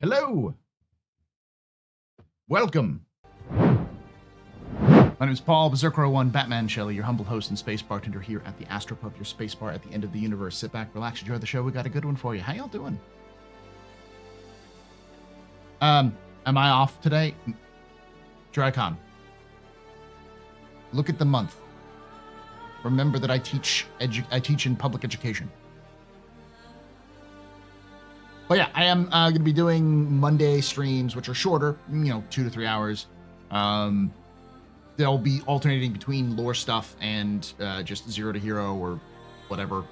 Hello. Welcome. My name is Paul, Berserker01, Batman Shelley, your humble host and space bartender here at the AstroPub, your space bar at the end of the universe. Sit back, relax, enjoy the show. We got a good one for you. How y'all doing? Am I off today? DryCon. Look at the month. Remember that I teach in public education. But yeah, I am going to be doing Monday streams, which are shorter, 2 to 3 hours. They'll be alternating between lore stuff and just Zero to Hero or whatever.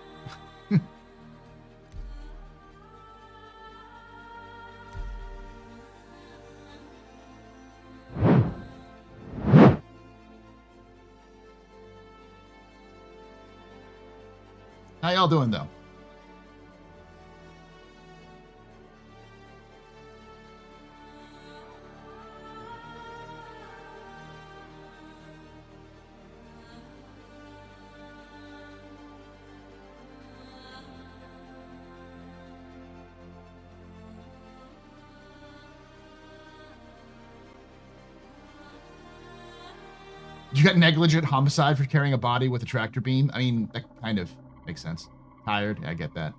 How y'all doing, though? You got negligent homicide for carrying a body with a tractor beam? I mean, that kind of makes sense. Tired? I get that.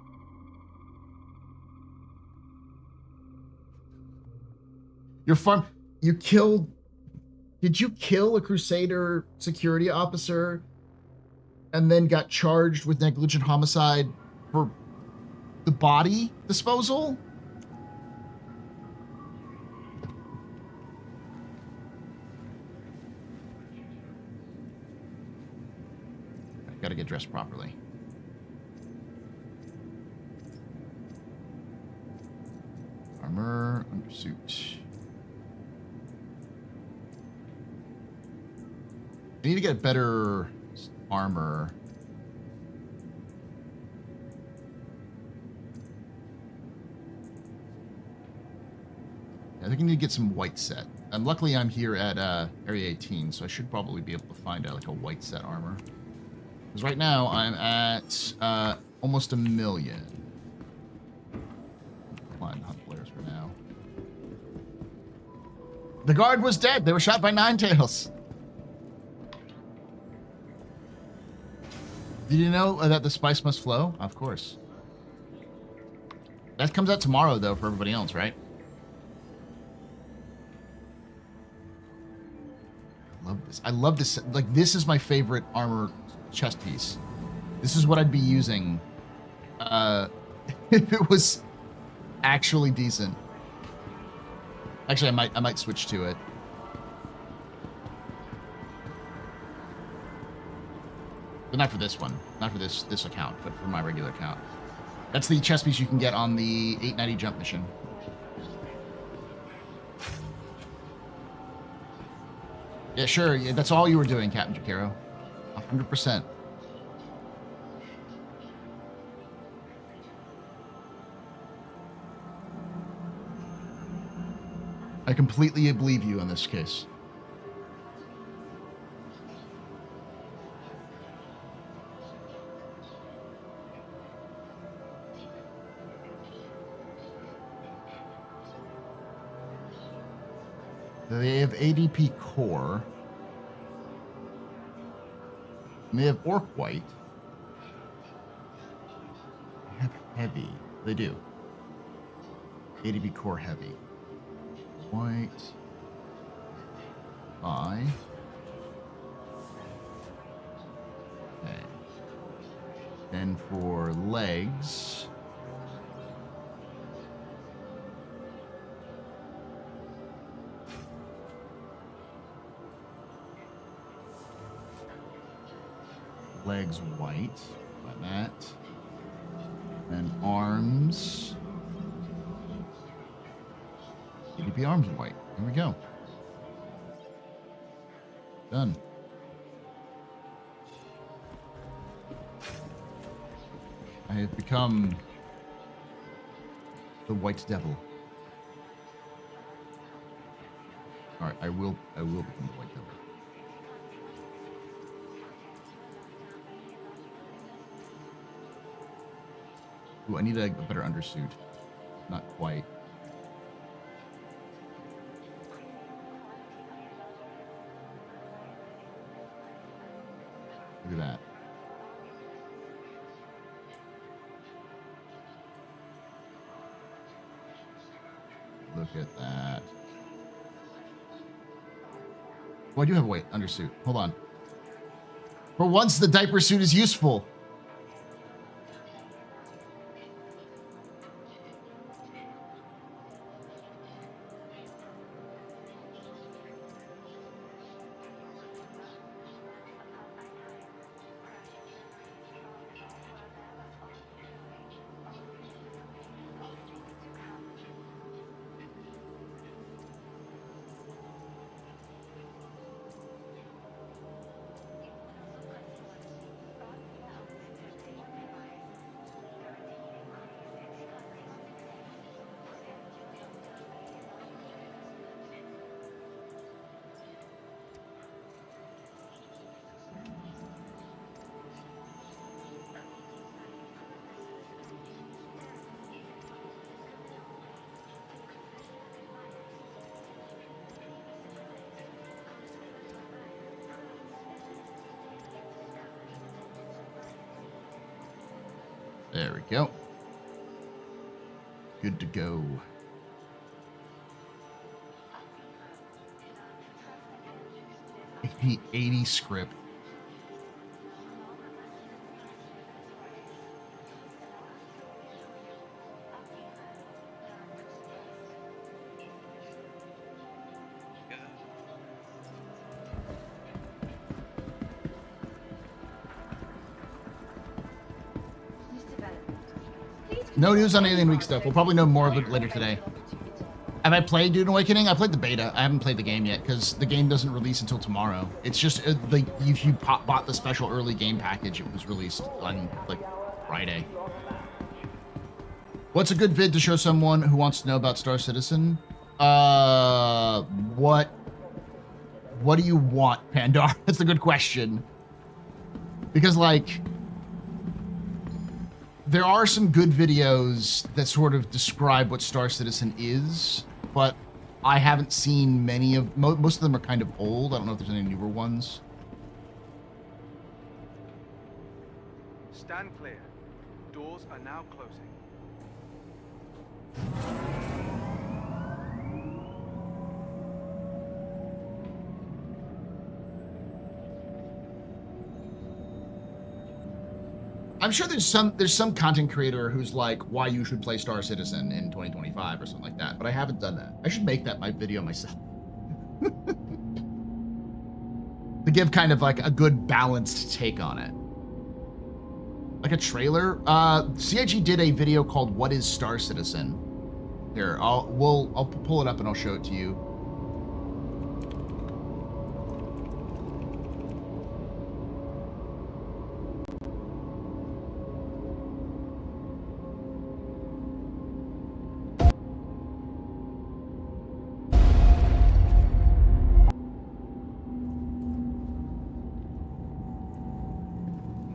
Your farm... You killed... Did you kill a Crusader security officer and then got charged with negligent homicide for the body disposal? Gotta get dressed properly. Armor, undersuit. I need to get better armor. I think I need to get some white set. Luckily, I'm here at Area 18, so I should probably be able to find like a white set armor. Because right now, I'm at almost 1 million. Flying hunt flares for now. The guard was dead. They were shot by Ninetales. Did you know that the spice must flow? Of course. That comes out tomorrow, though, for everybody else, right? I love this. I love this. Like, this is my favorite armor chest piece. This is what I'd be using if it was actually decent. Actually, I might switch to it. But not for this one. Not for this account, but for my regular account. That's the chest piece you can get on the 890 jump mission. Yeah, sure. Yeah, that's all you were doing, Captain Jakiro. 100%. I completely believe you in this case. They have ADP core. And they have orc white. They have heavy. They do. ADP core heavy. White. Buy. Okay. Then for legs. Legs white, like that. And arms. ADP arms white. Here we go. Done. I have become the White Devil. All right, I will become the White Devil. Ooh, I need a better undersuit. Not quite. Look at that. Look at that. Well, I do have a white undersuit. Hold on. For once, the diaper suit is useful. There we go. Good to go. AP80 script. No news on Alien Week stuff. We'll probably know more of it later today. Have I played Dune Awakening? I played the beta. I haven't played the game yet because the game doesn't release until tomorrow. It's just like if you bought the special early game package, it was released on like Friday. What's a good vid to show someone who wants to know about Star Citizen? What do you want, Pandar? That's a good question. Because like there are some good videos that sort of describe what Star Citizen is, but I haven't seen many of most of them are kind of old. I don't know if there's any newer ones. Stand clear. Doors are now closing. I'm sure there's some content creator who's like why you should play Star Citizen in 2025 or something like that, but I haven't done that. I should make that my video myself. To give kind of like a good balanced take on it. Like a trailer. CIG did a video called What is Star Citizen? Here, I'll pull it up and I'll show it to you.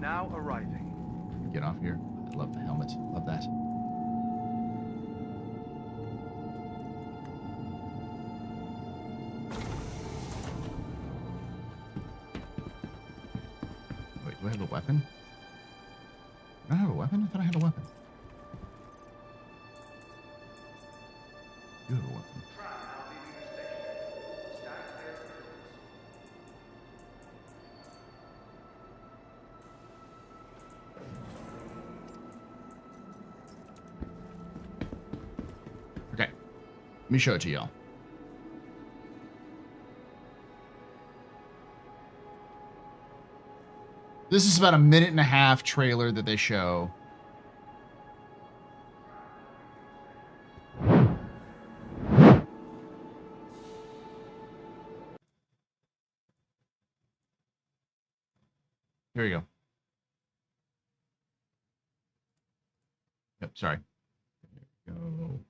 Now arriving. Get off here. I love the helmet. Love that. Wait, do I have a weapon? Do I have a weapon? I thought I had a weapon. You have a weapon. Okay. Let me show it to y'all. This is about a 1.5-minute trailer that they show. Here we go. Yep, sorry. There we go.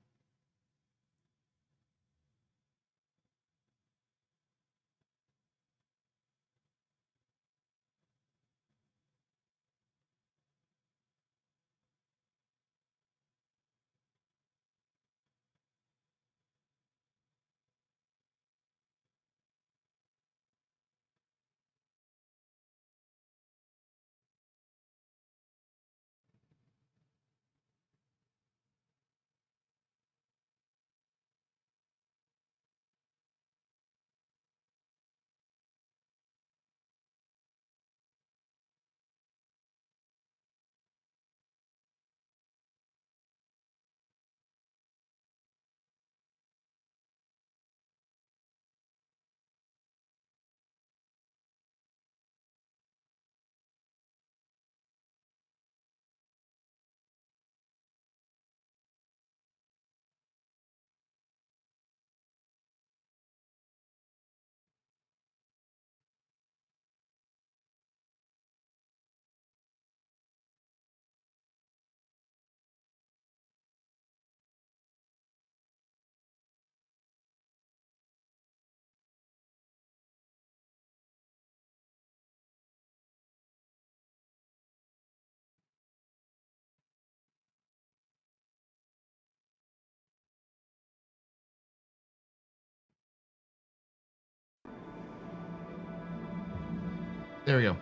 There we go.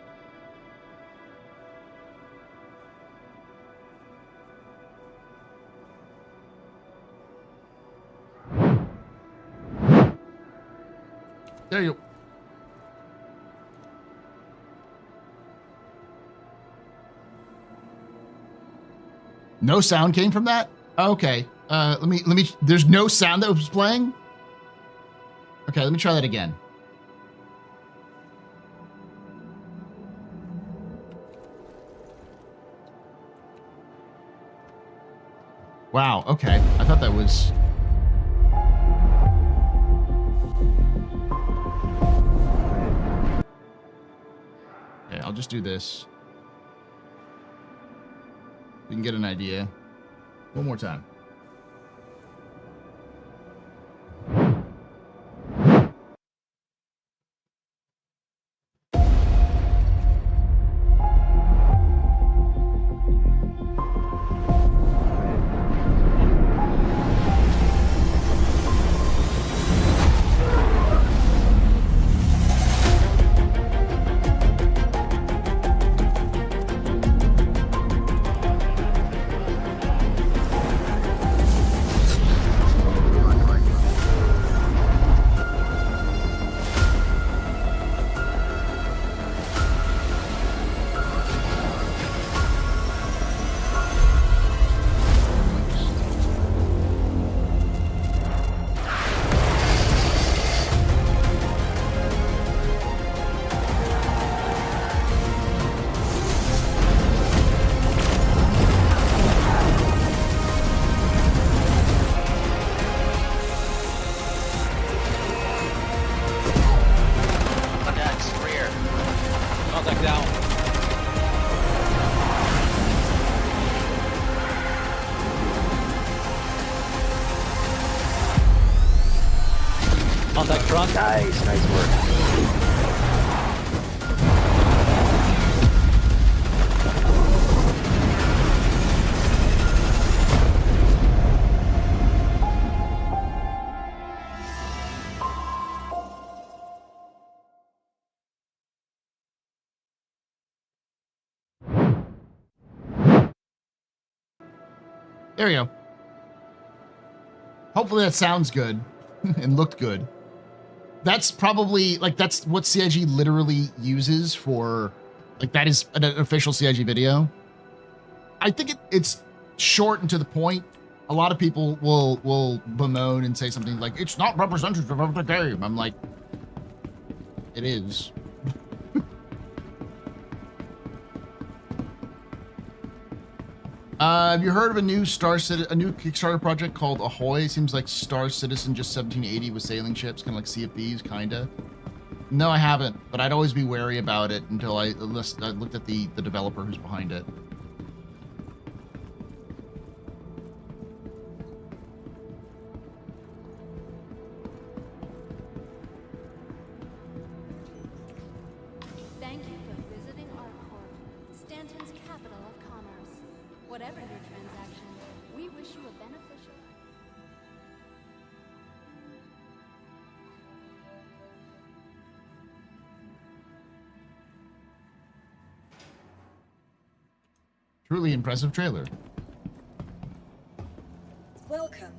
There you go. No sound came from that? Okay. Let me, there's no sound that was playing? Okay, let me try that again. Wow, okay. I thought that was... Okay, I'll just do this. You can get an idea. One more time. Contact truck. Nice work. There we go. Hopefully that sounds good and looked good. That's probably, like, that's what CIG literally uses for, like, that is an official CIG video. I think it's short and to the point. A lot of people will bemoan and say something like, it's not representative of the game. I'm like, it is. Have you heard of a new Kickstarter project called Ahoy? Seems like Star Citizen just 1780 with sailing ships, kind of like Sea of Thieves, kinda. No, I haven't, but I'd always be wary about it until I looked at the developer who's behind it. Thank you for visiting our court, Stanton's capital of commerce. Whatever your transaction, we wish you a beneficial. Truly impressive trailer. Welcome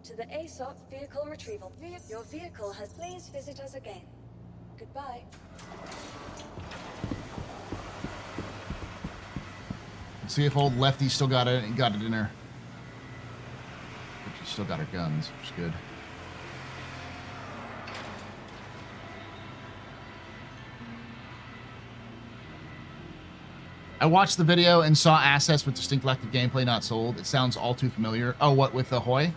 to the ASOP Vehicle Retrieval. Your vehicle has... Please visit us again. Goodbye. See if old Lefty still got it in her. But she's still got her guns, which is good. I watched the video and saw assets with distinct lack of gameplay not sold. It sounds all too familiar. Oh, what, with Ahoy?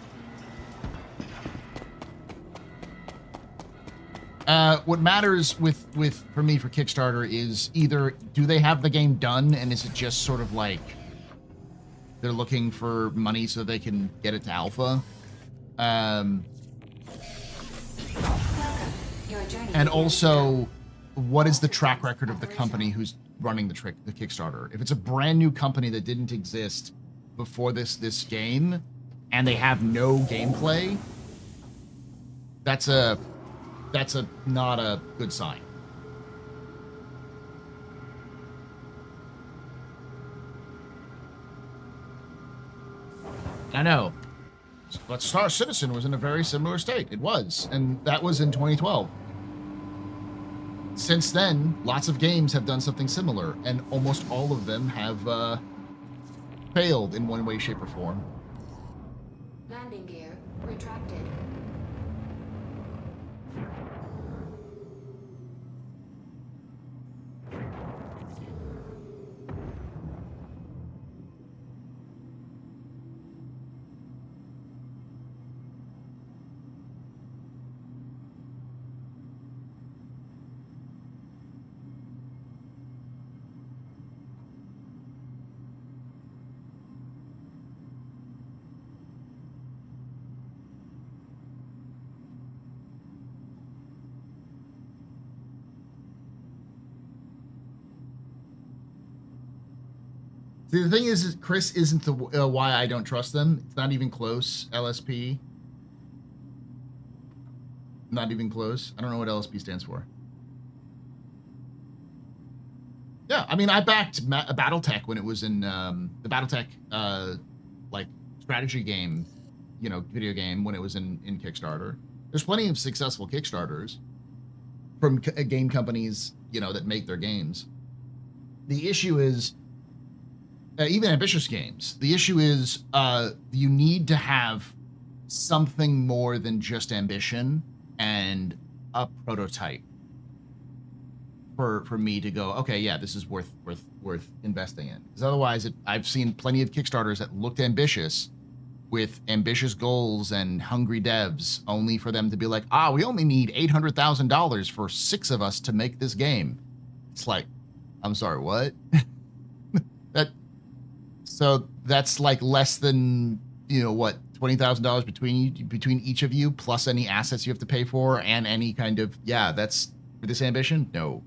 What matters for me for Kickstarter is either do they have the game done and is it just sort of like they're looking for money so they can get it to alpha? And also, what is the track record of the company who's running the Kickstarter? If it's a brand new company that didn't exist before this game and they have no gameplay, that's not a good sign. I know. But Star Citizen was in a very similar state. It was. And that was in 2012. Since then, lots of games have done something similar, and almost all of them have failed in one way, shape, or form. Landing gear retracted. See, the thing is Chris isn't the why I don't trust them. It's not even close. LSP. Not even close. I don't know what LSP stands for. Yeah, I mean, I backed BattleTech when it was in the BattleTech like strategy game, you know, video game when it was in Kickstarter. There's plenty of successful Kickstarters from game companies, you know, that make their games. The issue is even ambitious games. The issue is you need to have something more than just ambition and a prototype for me to go, okay, yeah, this is worth investing in. Because otherwise, I've seen plenty of Kickstarters that looked ambitious with ambitious goals and hungry devs, only for them to be like, we only need $800,000 for 6 of us to make this game. It's like, I'm sorry, what? So that's like less than, you know, what, $20,000 between each of you, plus any assets you have to pay for, and any kind of, yeah, that's for this ambition? No.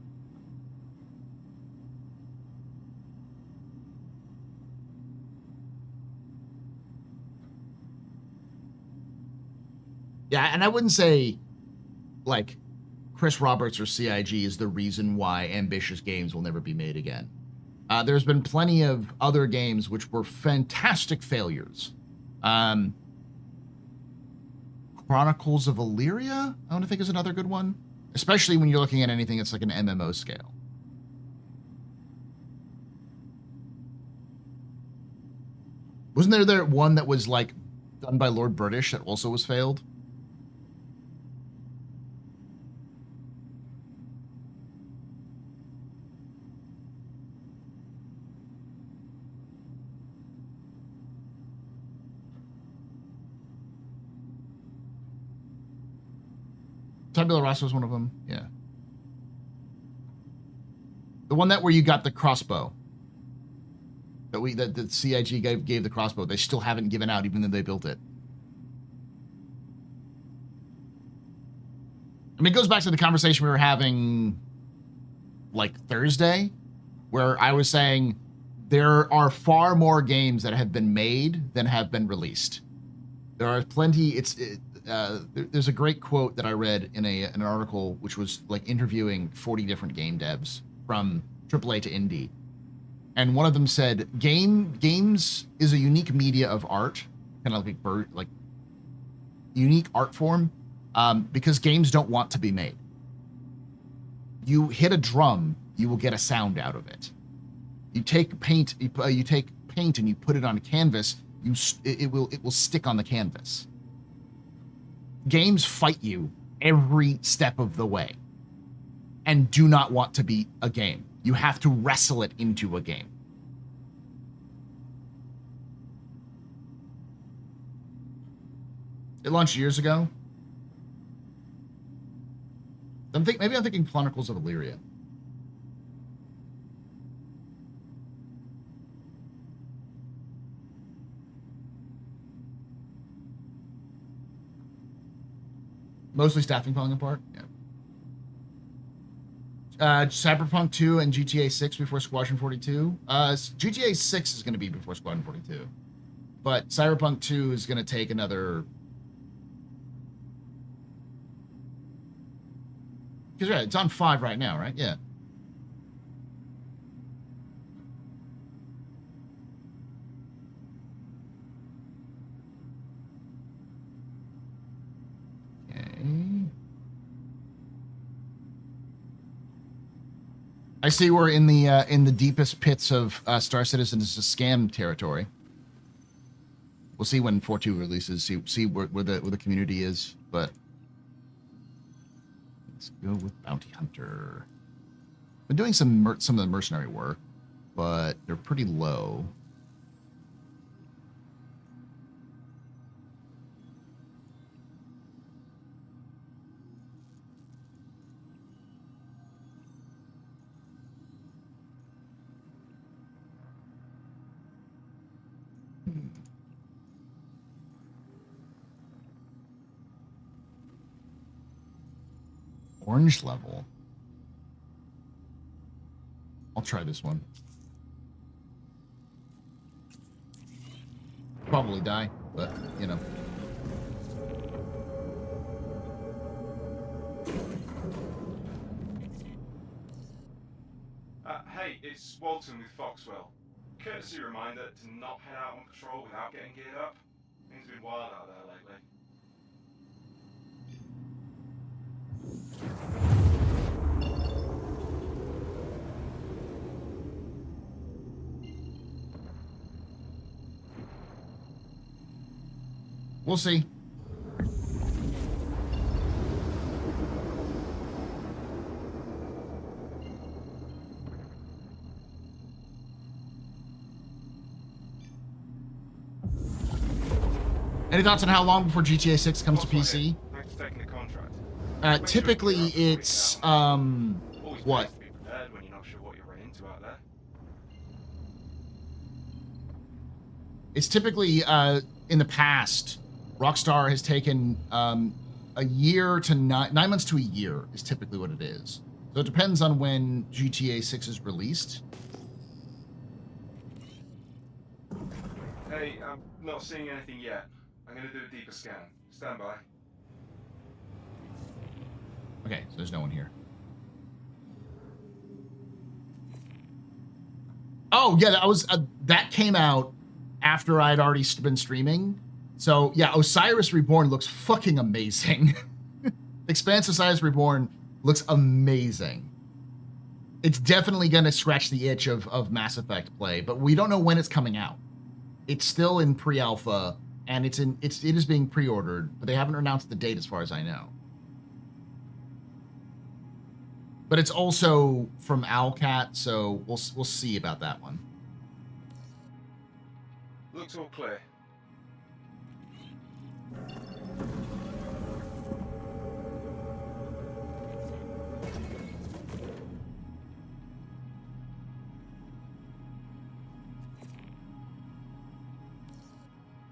Yeah, and I wouldn't say, like, Chris Roberts or CIG is the reason why ambitious games will never be made again. There's been plenty of other games which were fantastic failures. Chronicles of Illyria, I want to think is another good one, especially when you're looking at anything that's like an MMO scale. Wasn't there one that was like done by Lord British that also was failed? Tabula Rasa was one of them. Yeah. The one that where you got the crossbow. That the CIG gave the crossbow. They still haven't given out, even though they built it. I mean, it goes back to the conversation we were having like Thursday, where I was saying there are far more games that have been made than have been released. There are plenty. There's a great quote that I read in an article which was like interviewing 40 different game devs from AAA to indie, and one of them said, "Games is a unique media of art, kind of like unique art form, because games don't want to be made. You hit a drum, you will get a sound out of it. You take paint, you take paint and you put it on a canvas, it will stick on the canvas." Games fight you every step of the way and do not want to be a game. You have to wrestle it into a game. It launched years ago. Maybe I'm thinking Chronicles of Illyria. Mostly staffing falling apart. Yeah. Cyberpunk 2 and GTA 6 before Squadron 42. GTA 6 is going to be before Squadron 42, but Cyberpunk 2 is going to take another. Because right, it's on 5 right now, right? Yeah. I see we're in the deepest pits of Star Citizen. This is a scam territory. We'll see when 4.2 releases. See where the community is. But let's go with Bounty Hunter. Been doing some of the mercenary work, but they're pretty low. Orange level. I'll try this one. Probably die, but you know. Hey, it's Walton with Foxwell. Courtesy reminder to not head out on patrol without getting geared up. Things have been wild out there lately. We'll see. Any thoughts on how long before GTA 6 comes to PC? Thanks for taking the contract. Typically, it's Always what? best to be prepared when you're not sure what you're running into out there. It's typically in the past, Rockstar has taken a year to 9 months to a year is typically what it is. So it depends on when GTA 6 is released. Hey, I'm not seeing anything yet. I'm gonna do a deeper scan. Stand by. Okay, so there's no one here. Oh yeah, that came out after I'd already been streaming. So yeah, Osiris Reborn looks fucking amazing. Expanse Osiris Reborn looks amazing. It's definitely gonna scratch the itch of Mass Effect play, but we don't know when it's coming out. It's still in pre-alpha, and it is being pre-ordered, but they haven't announced the date as far as I know. But it's also from Owlcat, so we'll see about that one. Looks all clear.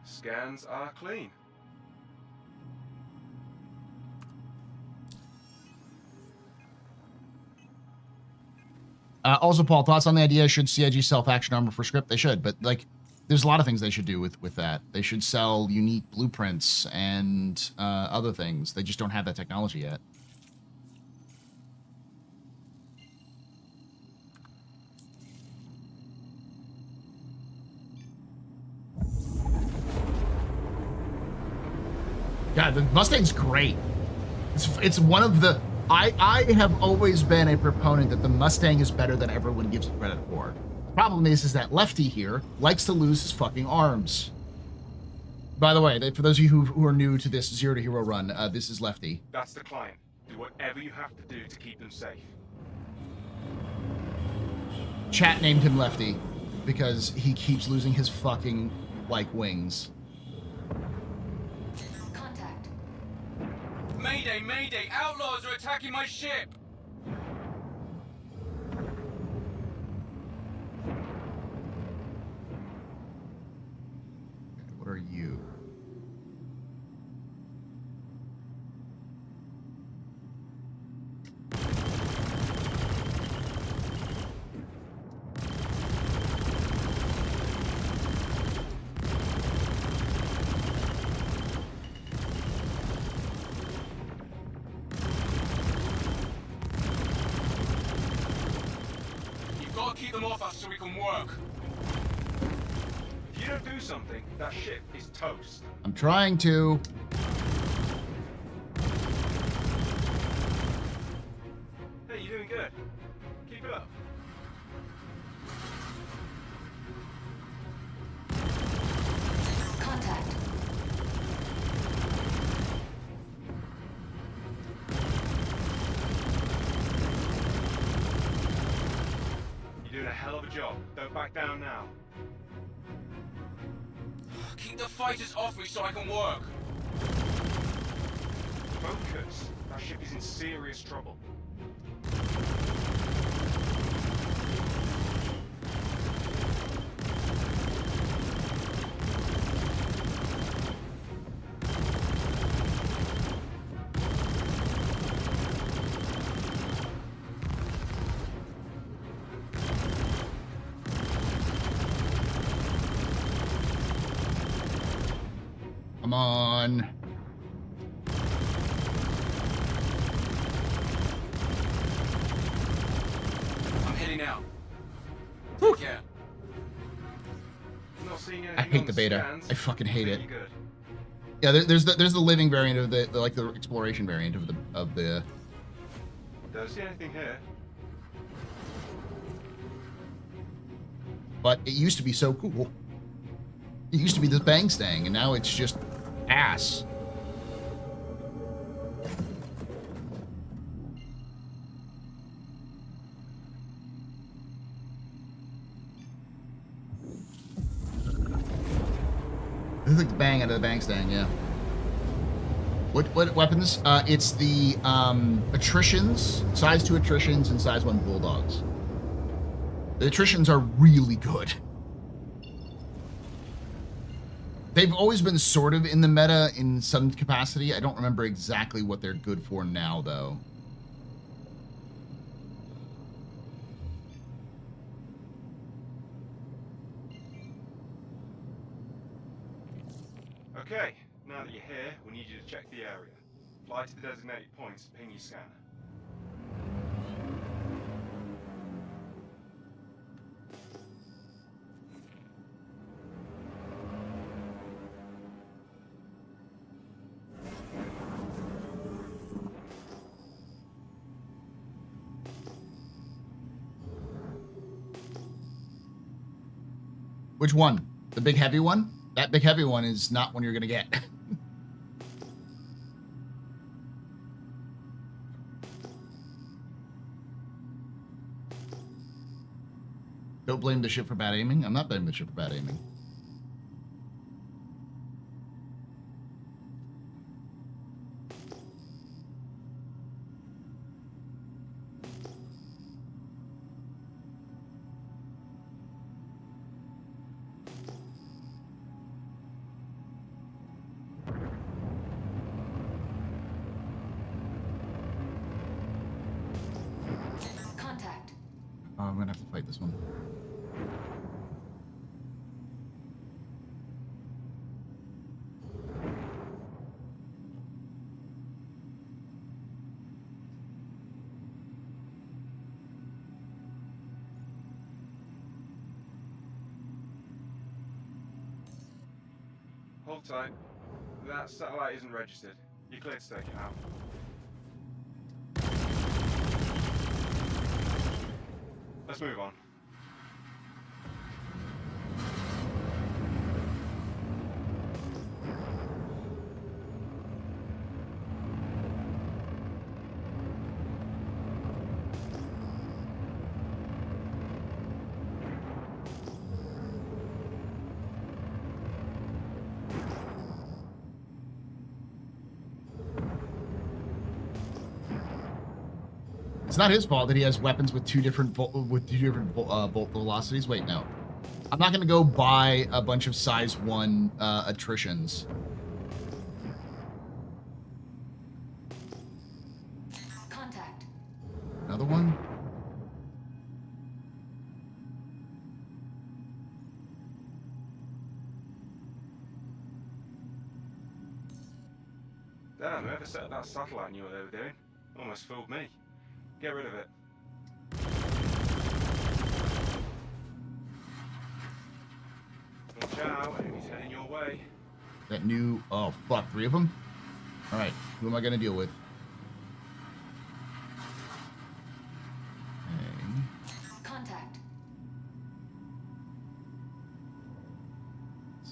Scans are clean. Also, Paul, thoughts on the idea? Should CIG self-action armor for script? They should, but like, there's a lot of things they should do with that. They should sell unique blueprints and other things. They just don't have that technology yet. God, the Mustang's great. It's one of the... I have always been a proponent that the Mustang is better than everyone gives it credit for. The problem is that Lefty here likes to lose his fucking arms. By the way, for those of you who are new to this Zero to Hero run, this is Lefty. That's the client. Do whatever you have to do to keep them safe. Chat named him Lefty because he keeps losing his fucking, like, wings. Contact. Mayday, mayday! Outlaws are attacking my ship! What are you? You've got to keep them off us so we can work. If you don't do something, that ship is toast. I'm trying to. Hey, you doing good. Keep it up. Contact. You're doing a hell of a job. Don't back down now. Keep the fighters off me so I can work. Focus. That ship is in serious trouble. Come on. I'm heading out. Take care. Not seeing anything I hate on the beta. scans. I fucking hate it. You're good. Yeah, there's the living variant of the like the exploration variant of the. Don't see anything here. But it used to be so cool. It used to be this Mustang, and now it's just ass. This is like the bang out of the Mustang, yeah. What weapons? It's the attritions, size 2 attritions, and size 1 bulldogs. The attritions are really good. They've always been sort of in the meta in some capacity. I don't remember exactly what they're good for now, though. Okay, now that you're here, we need you to check the area. Fly to the designated points, ping your scanner. Which one? The big heavy one? That big heavy one is not one you're gonna get. Don't blame the ship for bad aiming. I'm not blaming the ship for bad aiming. Contact. Oh, I'm gonna have to fight this one. Hold tight. That satellite isn't registered. You're cleared to take it out. Let's move on. It's not his fault that he has weapons with two different bolt velocities. Wait, no. I'm not going to go buy a bunch of size 1 attritions. Contact. Another one? Damn, whoever set up that satellite knew what they were doing. Almost fooled me. Get rid of it. Watch out, enemies heading your way. That new... Oh, fuck. 3 of them? Alright. Who am I going to deal with?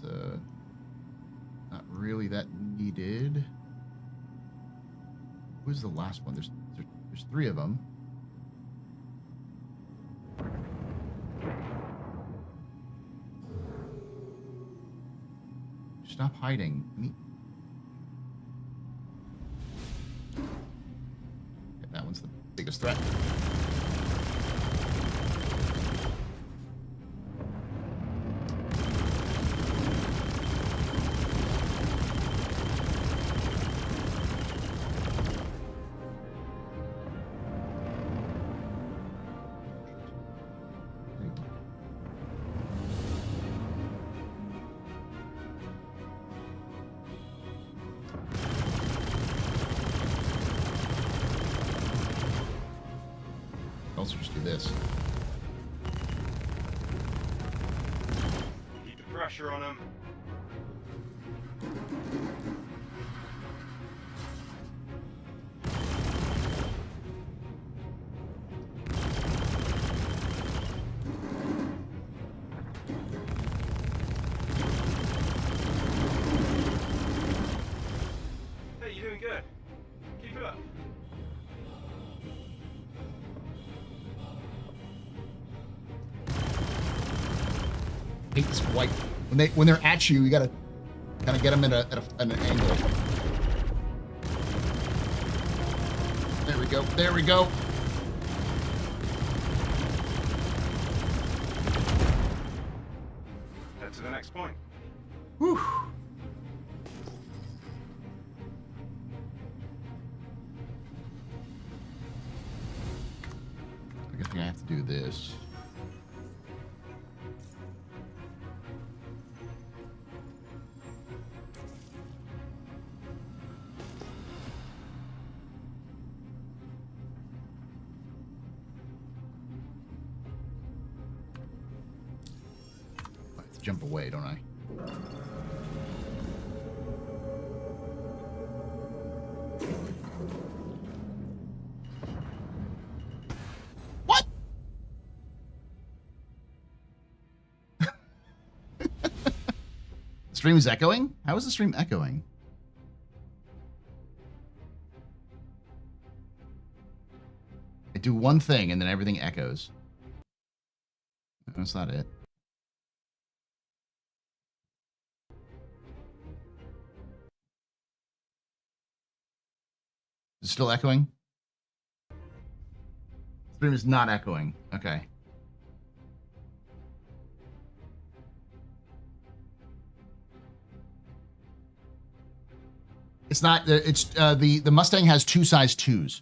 It's not really that needed. Who's the last one? There's 3 of them. Stop hiding. Okay, that one's the biggest threat. Also just do this. Keep the pressure on them. Hey, you're doing good. Keep it up. Hate this white. When they're at you, you gotta kind of get them at an angle. There we go. There we go. Head to the next point. Whew. I guess I have to do this. I have to jump away, don't I? What? The stream is echoing? How is the stream echoing? I do one thing and then everything echoes. That's not it. Is it still echoing? Stream is not echoing. Okay. It's not. It's the Mustang has 2 size 2s.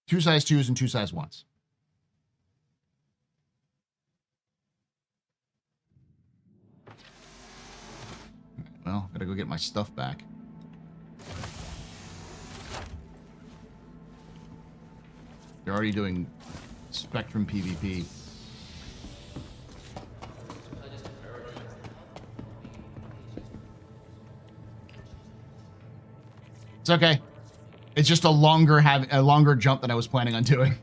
2 size 2s and 2 size 1s. Well, gotta go get my stuff back. They're already doing Spectrum PvP. It's okay. It's just a longer jump than I was planning on doing.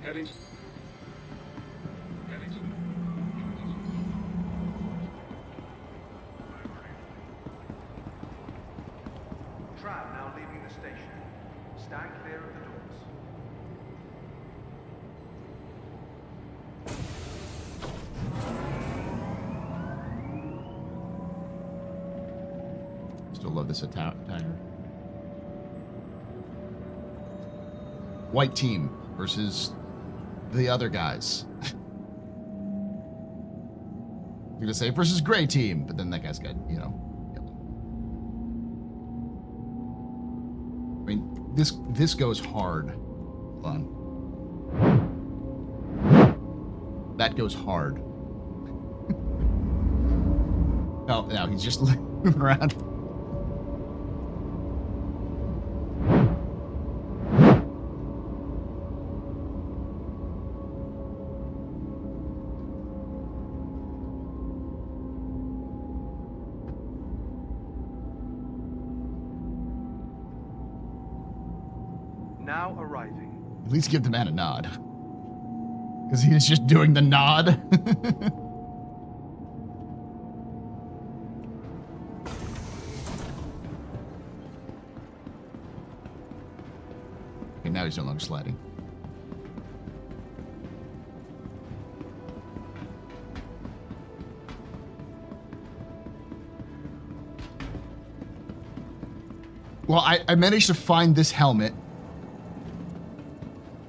Heading. Tram now leaving the station. Stand clear of the doors. Still love this attire. White team versus the other guys. I'm gonna say versus gray team, but then that guy's got, you know. Yep. this goes hard. Hold on. That goes hard. Oh, no, he's just moving around. Now arriving. At least give the man a nod. Because he's just doing the nod. Okay, now he's no longer sliding. Well, I managed to find this helmet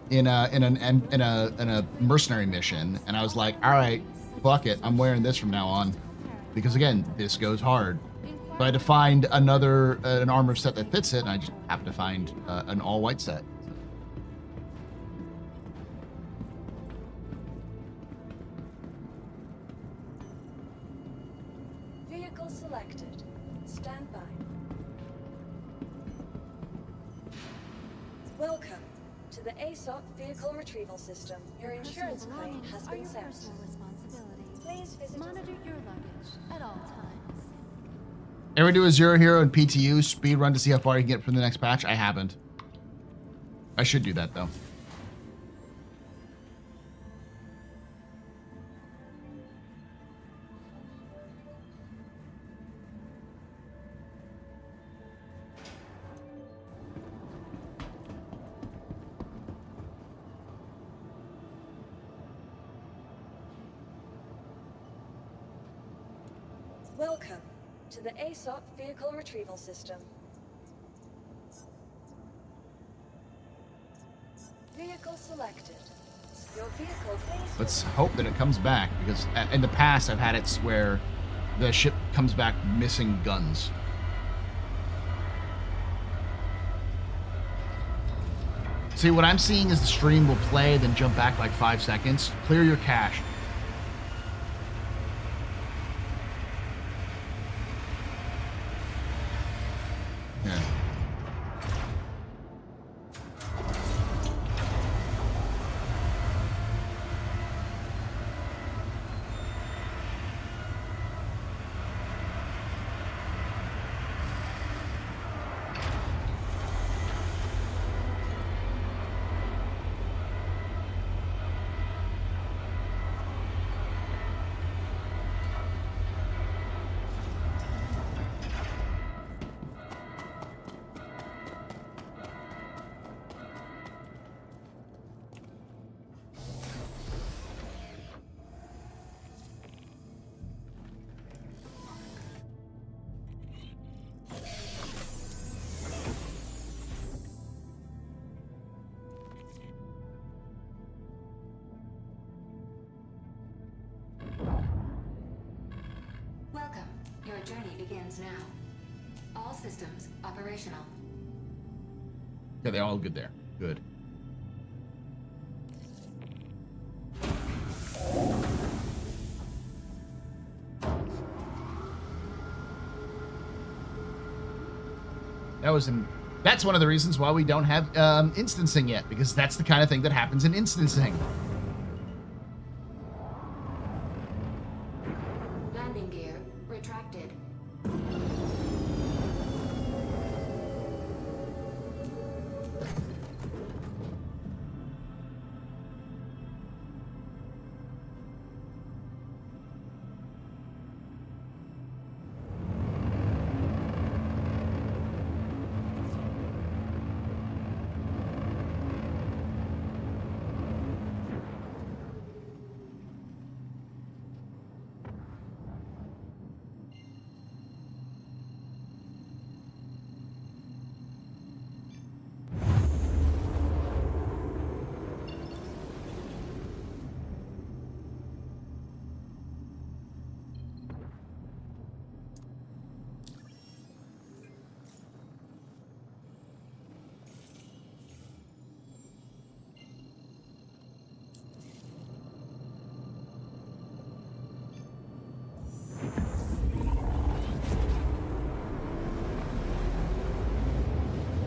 in a mercenary mission, and I was like, all right, fuck it, I'm wearing this from now on, because again, this goes hard. So I had to find another an armor set that fits it, and I just happened to find an all white set. Vehicle selected. Stand by. Welcome to the ASOP vehicle retrieval system. Your insurance claim has been sent. Please visit. Monitor your luggage at all times. Ever do a Zero Hero and PTU speed run to see how far you can get from the next patch? I haven't. I should do that though. Welcome to the ASOP vehicle retrieval system. Vehicle selected. Your vehicle, please. Let's hope that it comes back, because in the past I've had it where the ship comes back missing guns. See, what I'm seeing is the stream will play, then jump back like 5 seconds. Clear your cache. Yeah. Welcome. Your journey begins now. All systems operational. Yeah, they're all good there. Good. That's one of the reasons why we don't have instancing yet, because that's the kind of thing that happens in instancing. Landing gear retracted.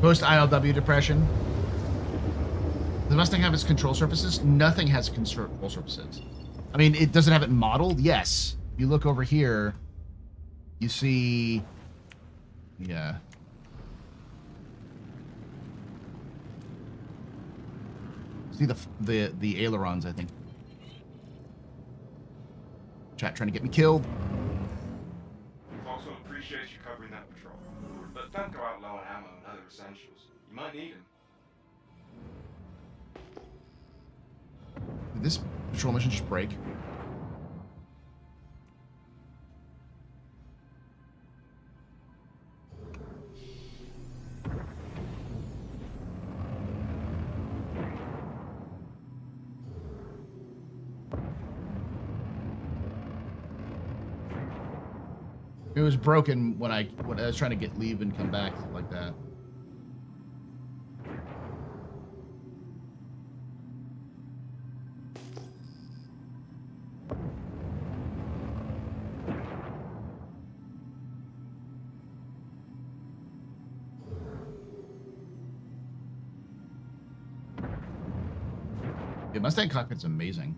Post ILW depression. The Mustang have its control surfaces? Nothing has control surfaces. I mean, it doesn't have it modeled? Yes. If you look over here, you see... Yeah. See the ailerons, I think. Chat trying to get me killed. Foxwell appreciates you covering that patrol. But don't go out low on ammo and other essentials. You might need them. Did this patrol mission just break? It was broken when I was trying to leave and come back like that. Yeah, Mustang cockpit's amazing.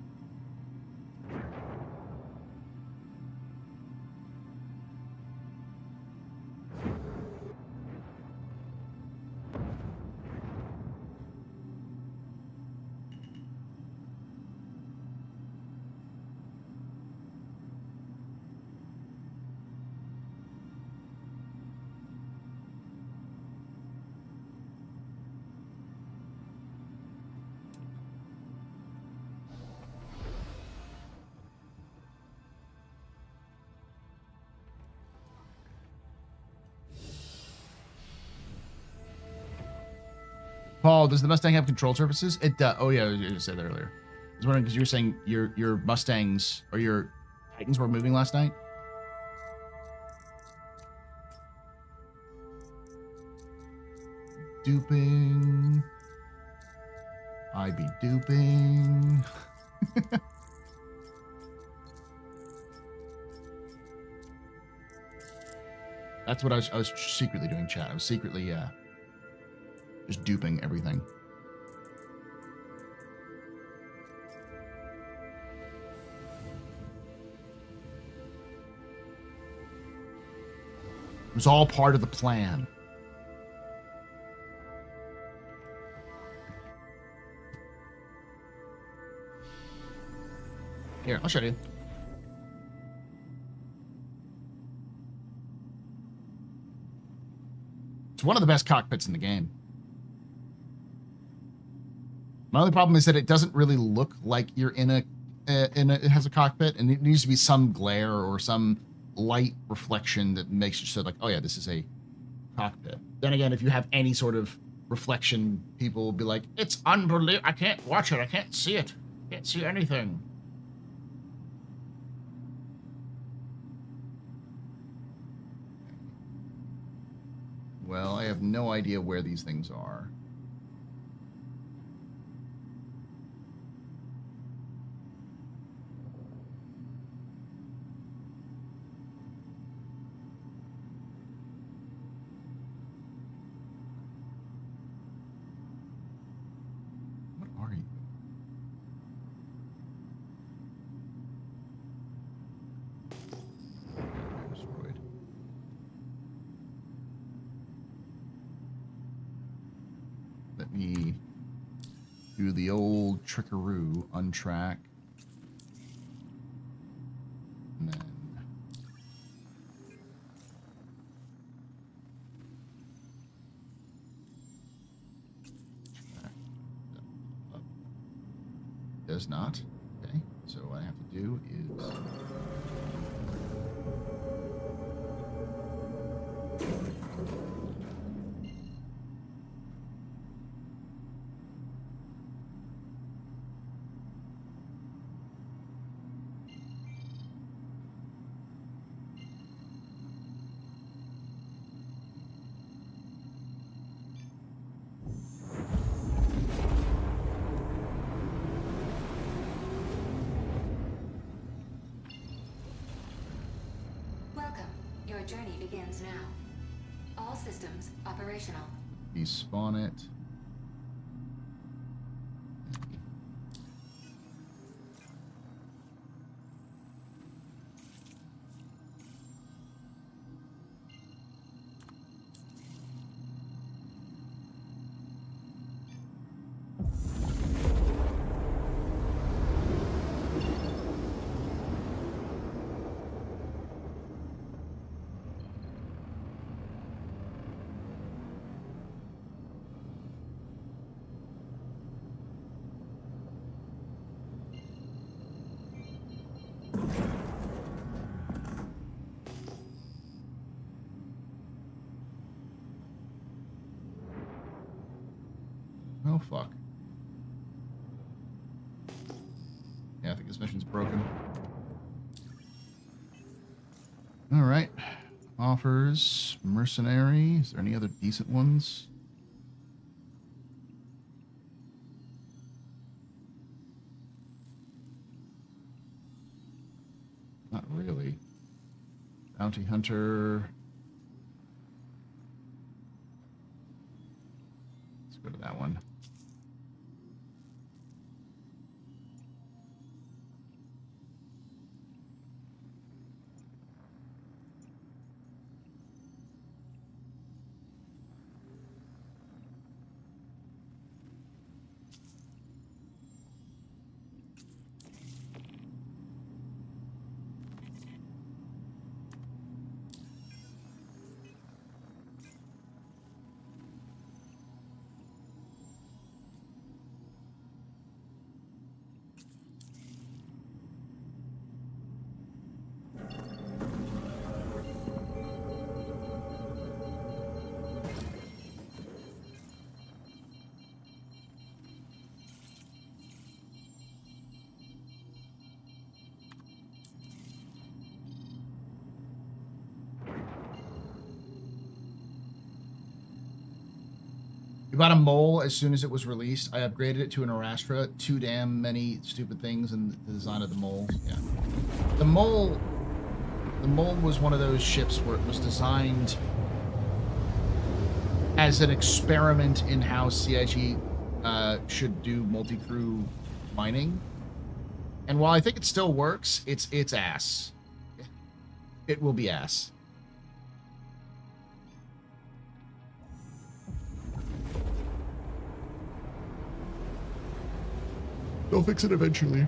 Paul, does the Mustang have control surfaces? It does. Oh yeah, I just said that earlier. I was wondering because you were saying your Mustangs or your Titans were moving last night. Duping. I be duping. That's what I was secretly doing, chat. I was secretly, just duping everything. It was all part of the plan. Here, I'll show you. It's one of the best cockpits in the game. My only problem is that it doesn't really look like you're it has a cockpit, and it needs to be some glare or some light reflection that makes it so like, oh yeah, this is a cockpit. Then again, if you have any sort of reflection, people will be like, it's unbelievable. I can't watch it. I can't see it. I can't see anything. Well, I have no idea where these things are. What are you? Destroyed. Let me do the old trickaroo, untrack. And then track that up. Does not. Okay, so what I have to do is Welcome. Your journey begins now. All systems operational. Despawn it. Oh, fuck. Yeah, I think this mission's broken. Alright. Offers. Mercenary. Is there any other decent ones? Not really. Bounty Hunter. Let's go to that one. We bought a mole as soon as it was released. I upgraded it to an Astra. Too damn many stupid things in the design of the moles. Yeah. The mole was one of those ships where it was designed as an experiment in how CIG should do multi-crew mining. And while I think it still works, it's ass. It will be ass. They'll fix it eventually.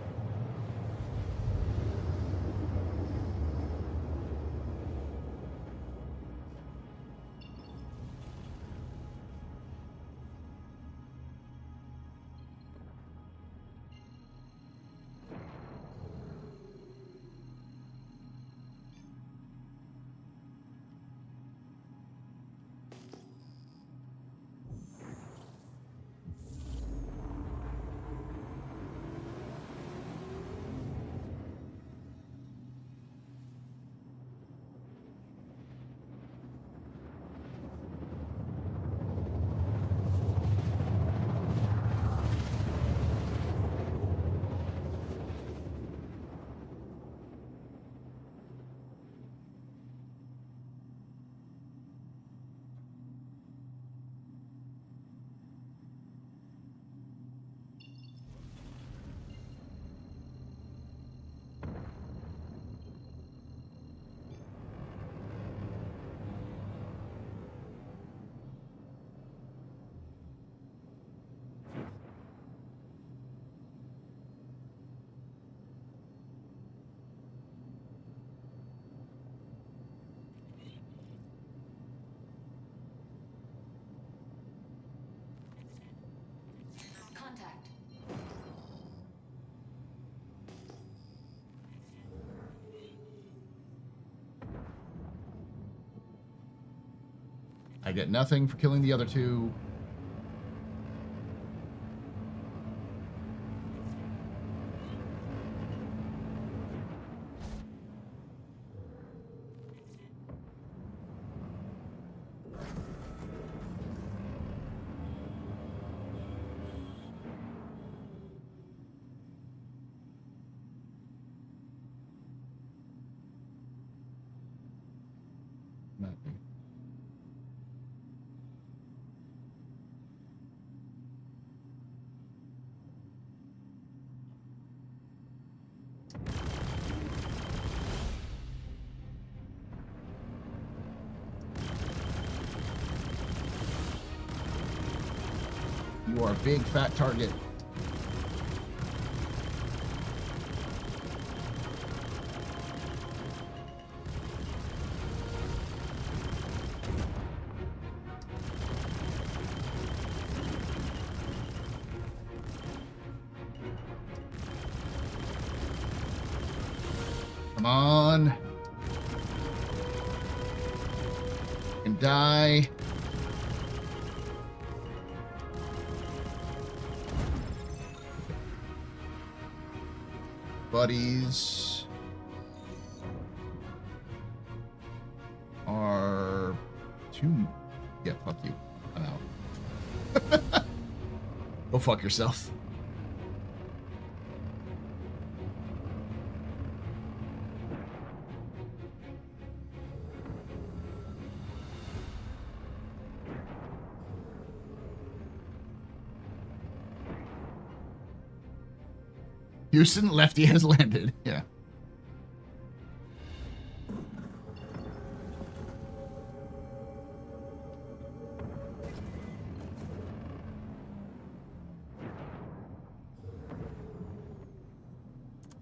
Contact. I get nothing for killing the other two. Nothing. You are a big fat target. Come on. And die. Buddies are two. Yeah, fuck you. I'm out. Go fuck yourself. Houston, lefty has landed. Yeah.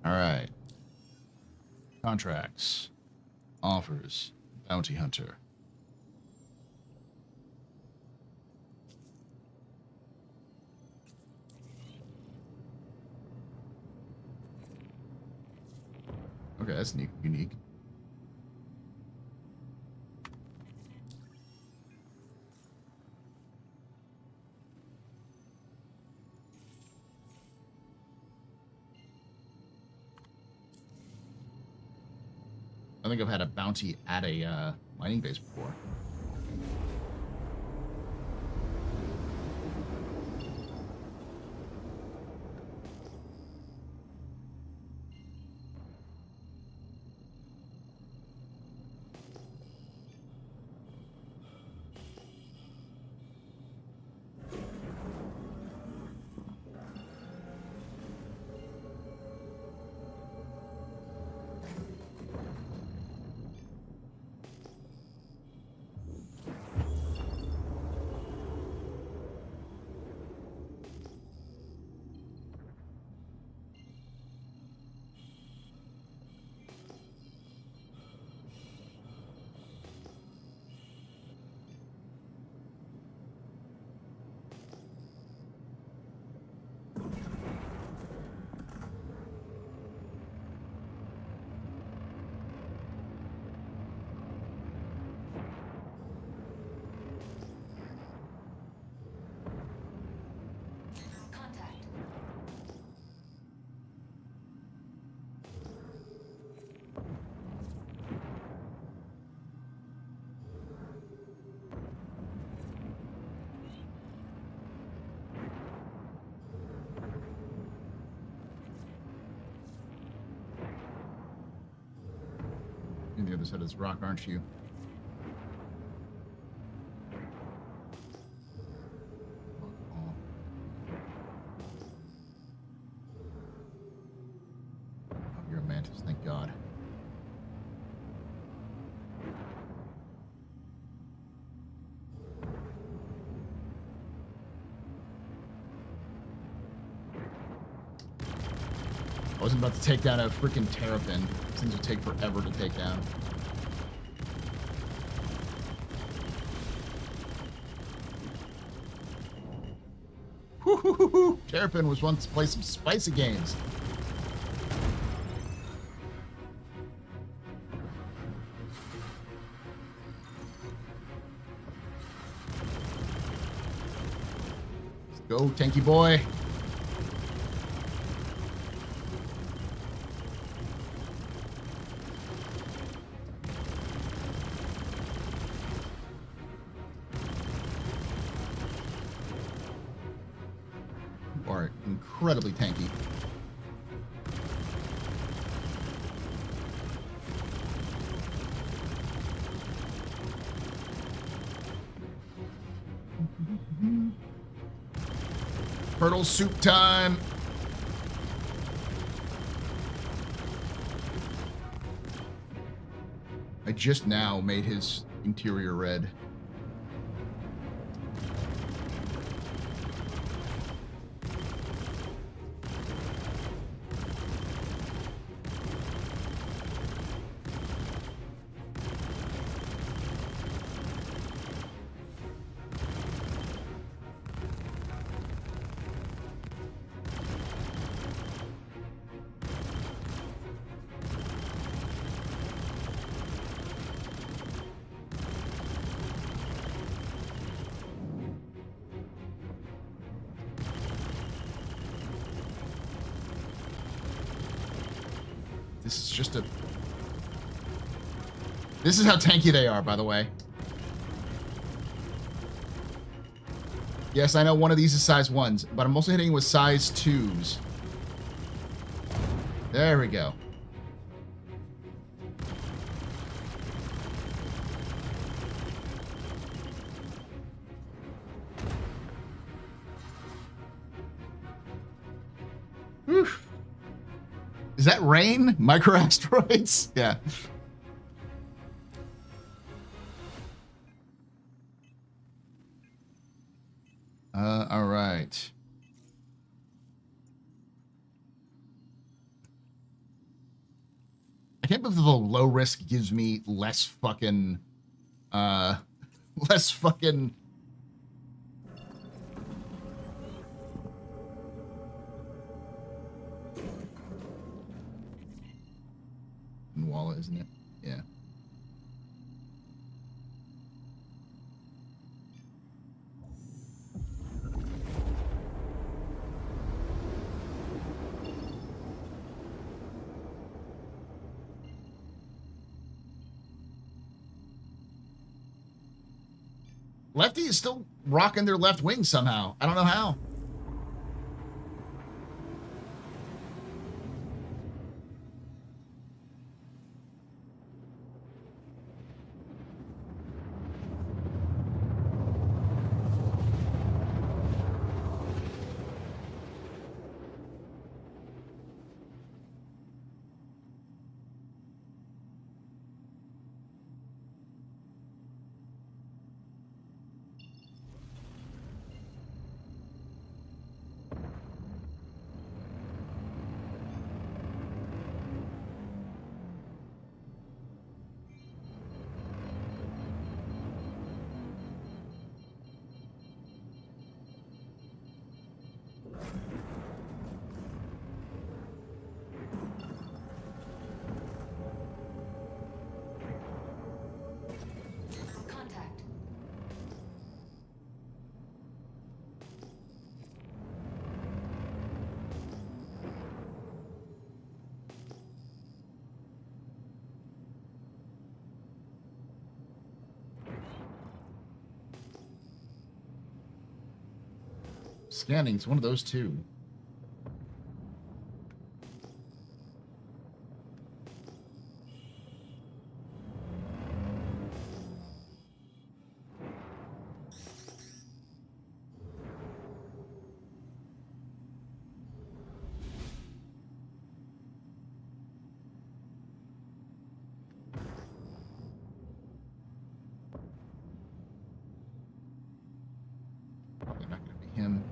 All right. Contracts. Offers. Bounty hunter. Okay, that's unique. I think I've had a bounty at a mining base before. On the other side of this rock, aren't you? Oh, you're a mantis, thank God. I wasn't about to take down a freaking terrapin. Things would take forever to take down. Woo-hoo-hoo-hoo! Terrapin was once to play some spicy games. Let's go, tanky boy. Are incredibly tanky. Turtle soup time. I just now made his interior red. This is just a... This is how tanky they are, by the way. Yes, I know one of these is size 1s, but I'm also hitting with size 2s. There we go. Whew. Is that rain? Microasteroids? Yeah. All right. I can't believe the low risk gives me less fucking, less fucking. Wallet, isn't it? Yeah. Lefty is still rocking their left wing somehow. I don't know how. Contact. Scanning, it's one of those two. Probably not going to be him.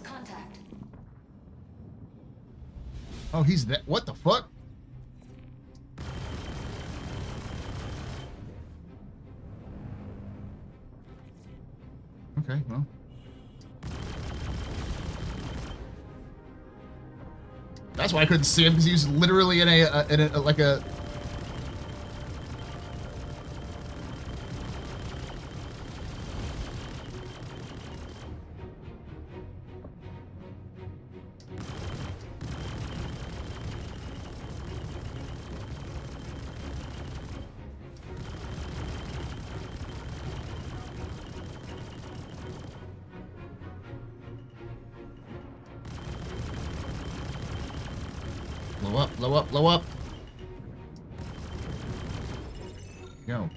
Contact. Oh, he's that. What the fuck? Okay, well. That's why I couldn't see him, because he was literally in a like a. Blow up, blow up, blow up. Go.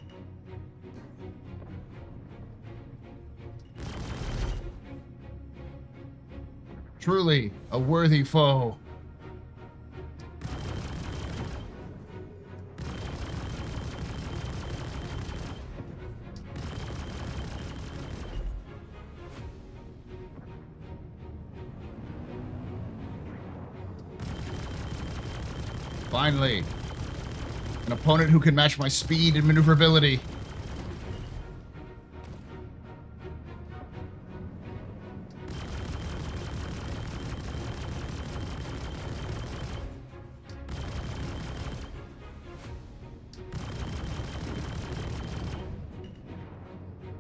Truly a worthy foe. Finally, an opponent who can match my speed and maneuverability.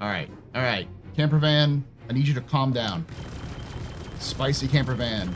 All right. Camper van, I need you to calm down. Spicy camper van.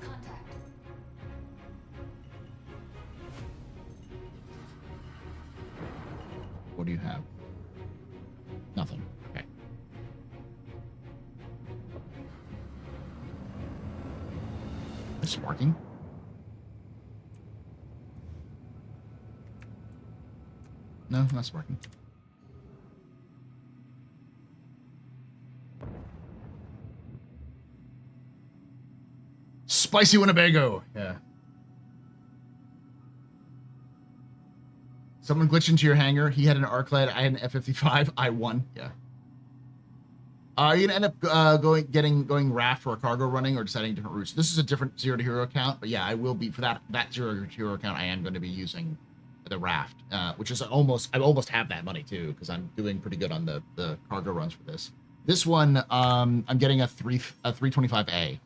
Contact. What do you have? Nothing. Okay. Is sparking? No, not sparking. Spicy Winnebago. Yeah. Someone glitched into your hangar. He had an Arclad. I had an F-55. I won. Yeah. Are you gonna end up going raft for a cargo running or deciding different routes? This is a different Zero to Hero account, but yeah, I will be for that Zero to Hero account. I am going to be using the raft, which is I almost have that money too because I'm doing pretty good on the cargo runs for this. This one, I'm getting a 325A,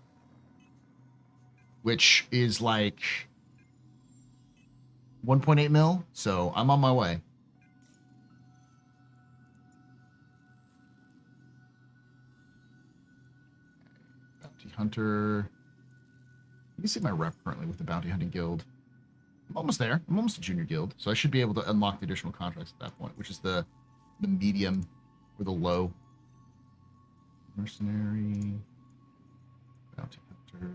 which is like 1.8 mil. So I'm on my way. Bounty Hunter. You can see my rep currently with the Bounty Hunting Guild. I'm almost there. I'm almost a junior guild, so I should be able to unlock the additional contracts at that point, which is the medium or the low. Mercenary, Bounty Hunter.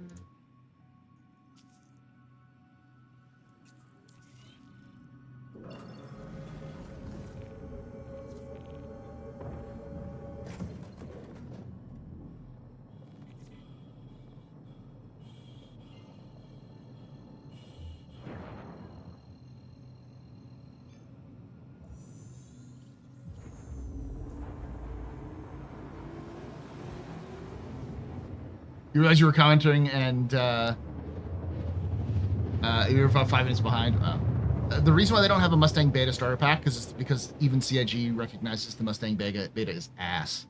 You realize you were commenting and you were about 5 minutes behind. The reason why they don't have a Mustang Beta starter pack is because even CIG recognizes the Mustang Beta is ass.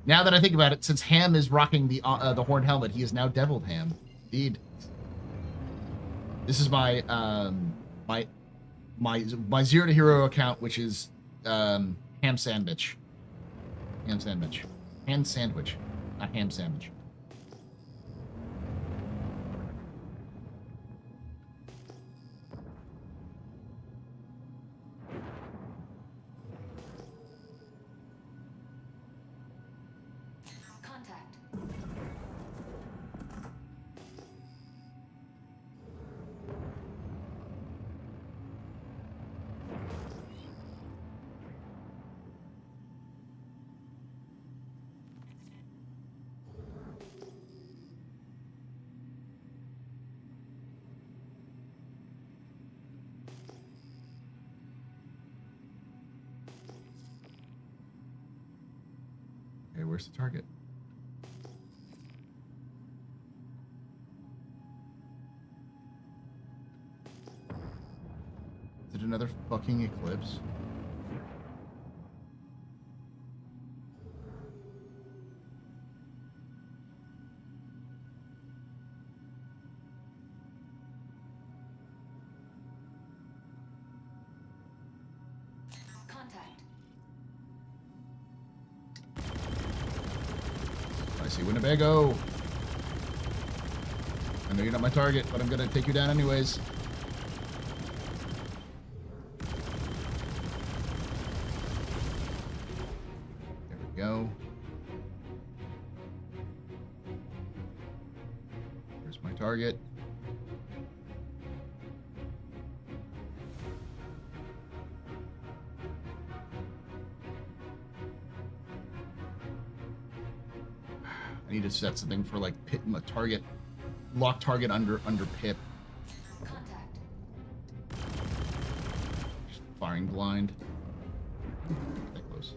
Now that I think about it, since Ham is rocking the horn helmet, he is now Deviled Ham. Indeed. This is my my Zero to Hero account, which is ham sandwich. Ham sandwich. Hand sandwich. Not ham sandwich. Contact. Okay, where's the target? Is it another fucking eclipse? Contact. I see Winnebago. I know you're not my target, but I'm gonna take you down anyways. There we go. Here's my target. I need to set something for like pit my target. lock target under pip. Contact. Just firing blind. That close.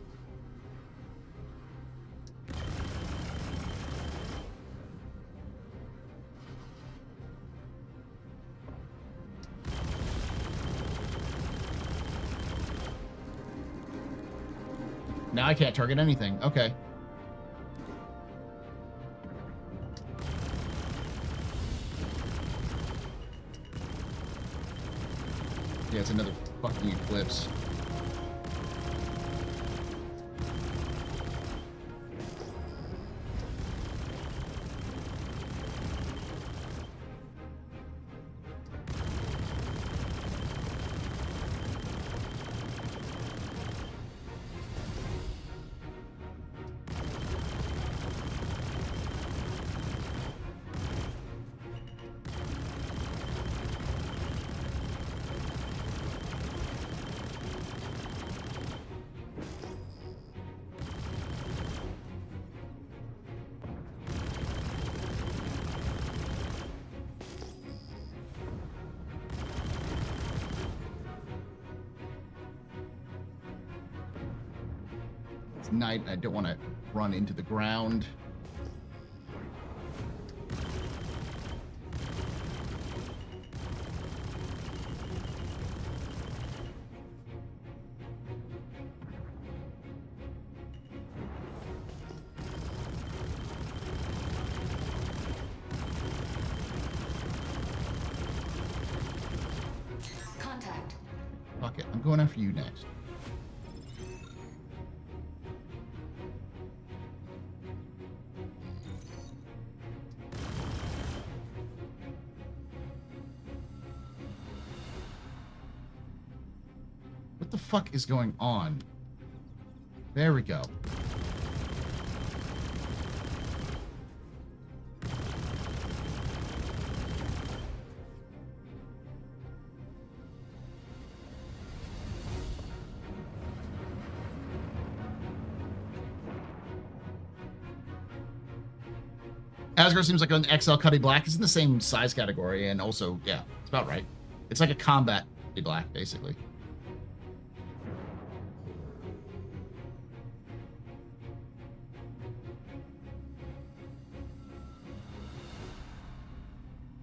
Now I can't target anything. Okay. Yeah, it's another fucking eclipse. Night. I don't want to run into the ground. Contact. Fuck it. I'm going after you next. What the fuck is going on? There we go. Asgard seems like an XL Cuddy Black. It's in the same size category, and also, yeah, it's about right. It's like a combat Cuddy Black, basically.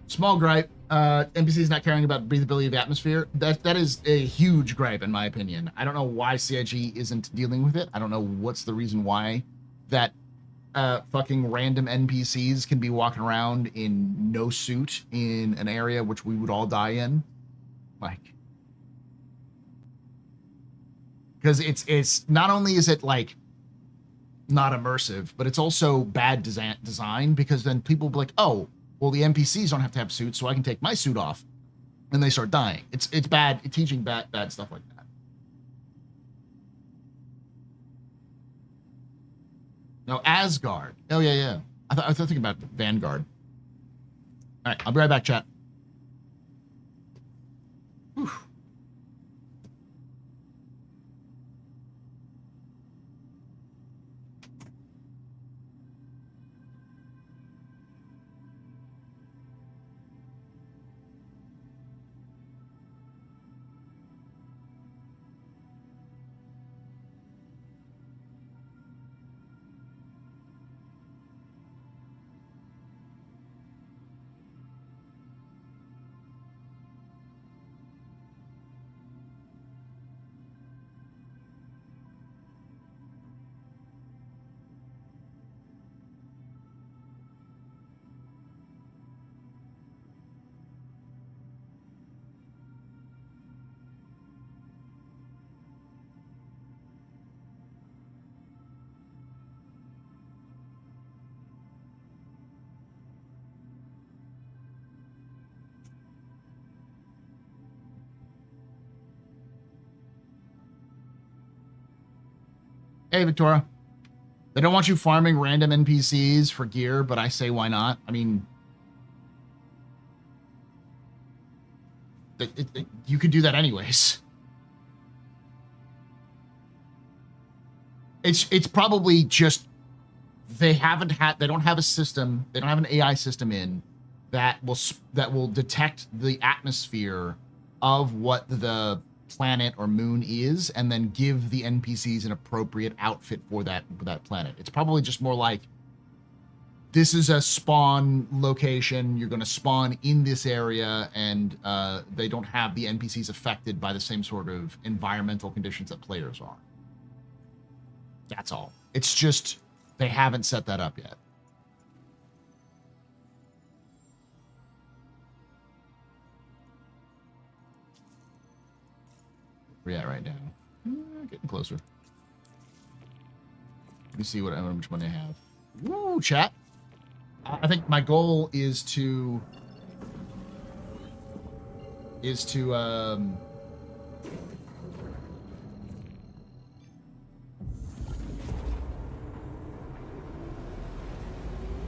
Small gripe. NPCs not caring about breathability of atmosphere. That is a huge gripe, in my opinion. I don't know why CIG isn't dealing with it. I don't know what's the reason why that fucking random NPCs can be walking around in no suit in an area which we would all die in. Like, because it's not only is it like not immersive, but it's also bad design, because then people will be like, oh, well, the NPCs don't have to have suits, so I can take my suit off, and they start dying. It's bad. It's teaching bad stuff like that. No, Asgard. Oh, yeah. I was thinking about Vanguard. All right, I'll be right back, chat. Whew. Hey, Victoria. They don't want you farming random NPCs for gear, but I say why not? I mean, you could do that anyways. It's probably just they don't have a system, they don't have an AI system in that will detect the atmosphere of what the planet or moon is, and then give the NPCs an appropriate outfit for that planet. It's probably just more like, this is a spawn location. You're going to spawn in this area, and they don't have the NPCs affected by the same sort of environmental conditions that players are. That's all. It's just they haven't set that up yet. Where you at right now? Getting closer. Let me see how much money I have. Woo, chat. I think my goal is to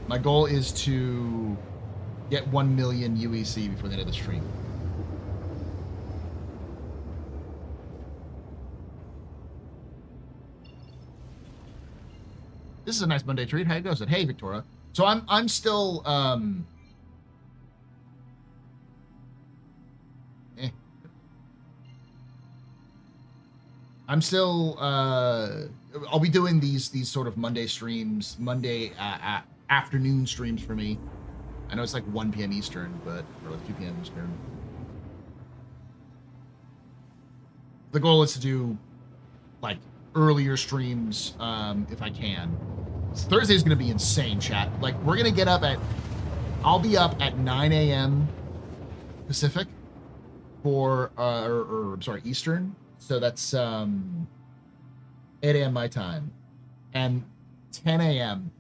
my goal is to get 1 million UEC before the end of the stream. This is a nice Monday treat. How you goes it? Hey, Victoria. So I'm still I'm still I'll be doing these sort of Monday streams, Monday afternoon streams for me. I know it's like 1 p.m. Eastern, but or like 2 p.m. Eastern. The goal is to do like earlier streams if I can. Thursday's gonna be insane, chat. Like, we're gonna get up at, I'll be up at 9 a.m. Pacific for I'm sorry, Eastern. So that's 8 a.m. my time, and 10 a.m.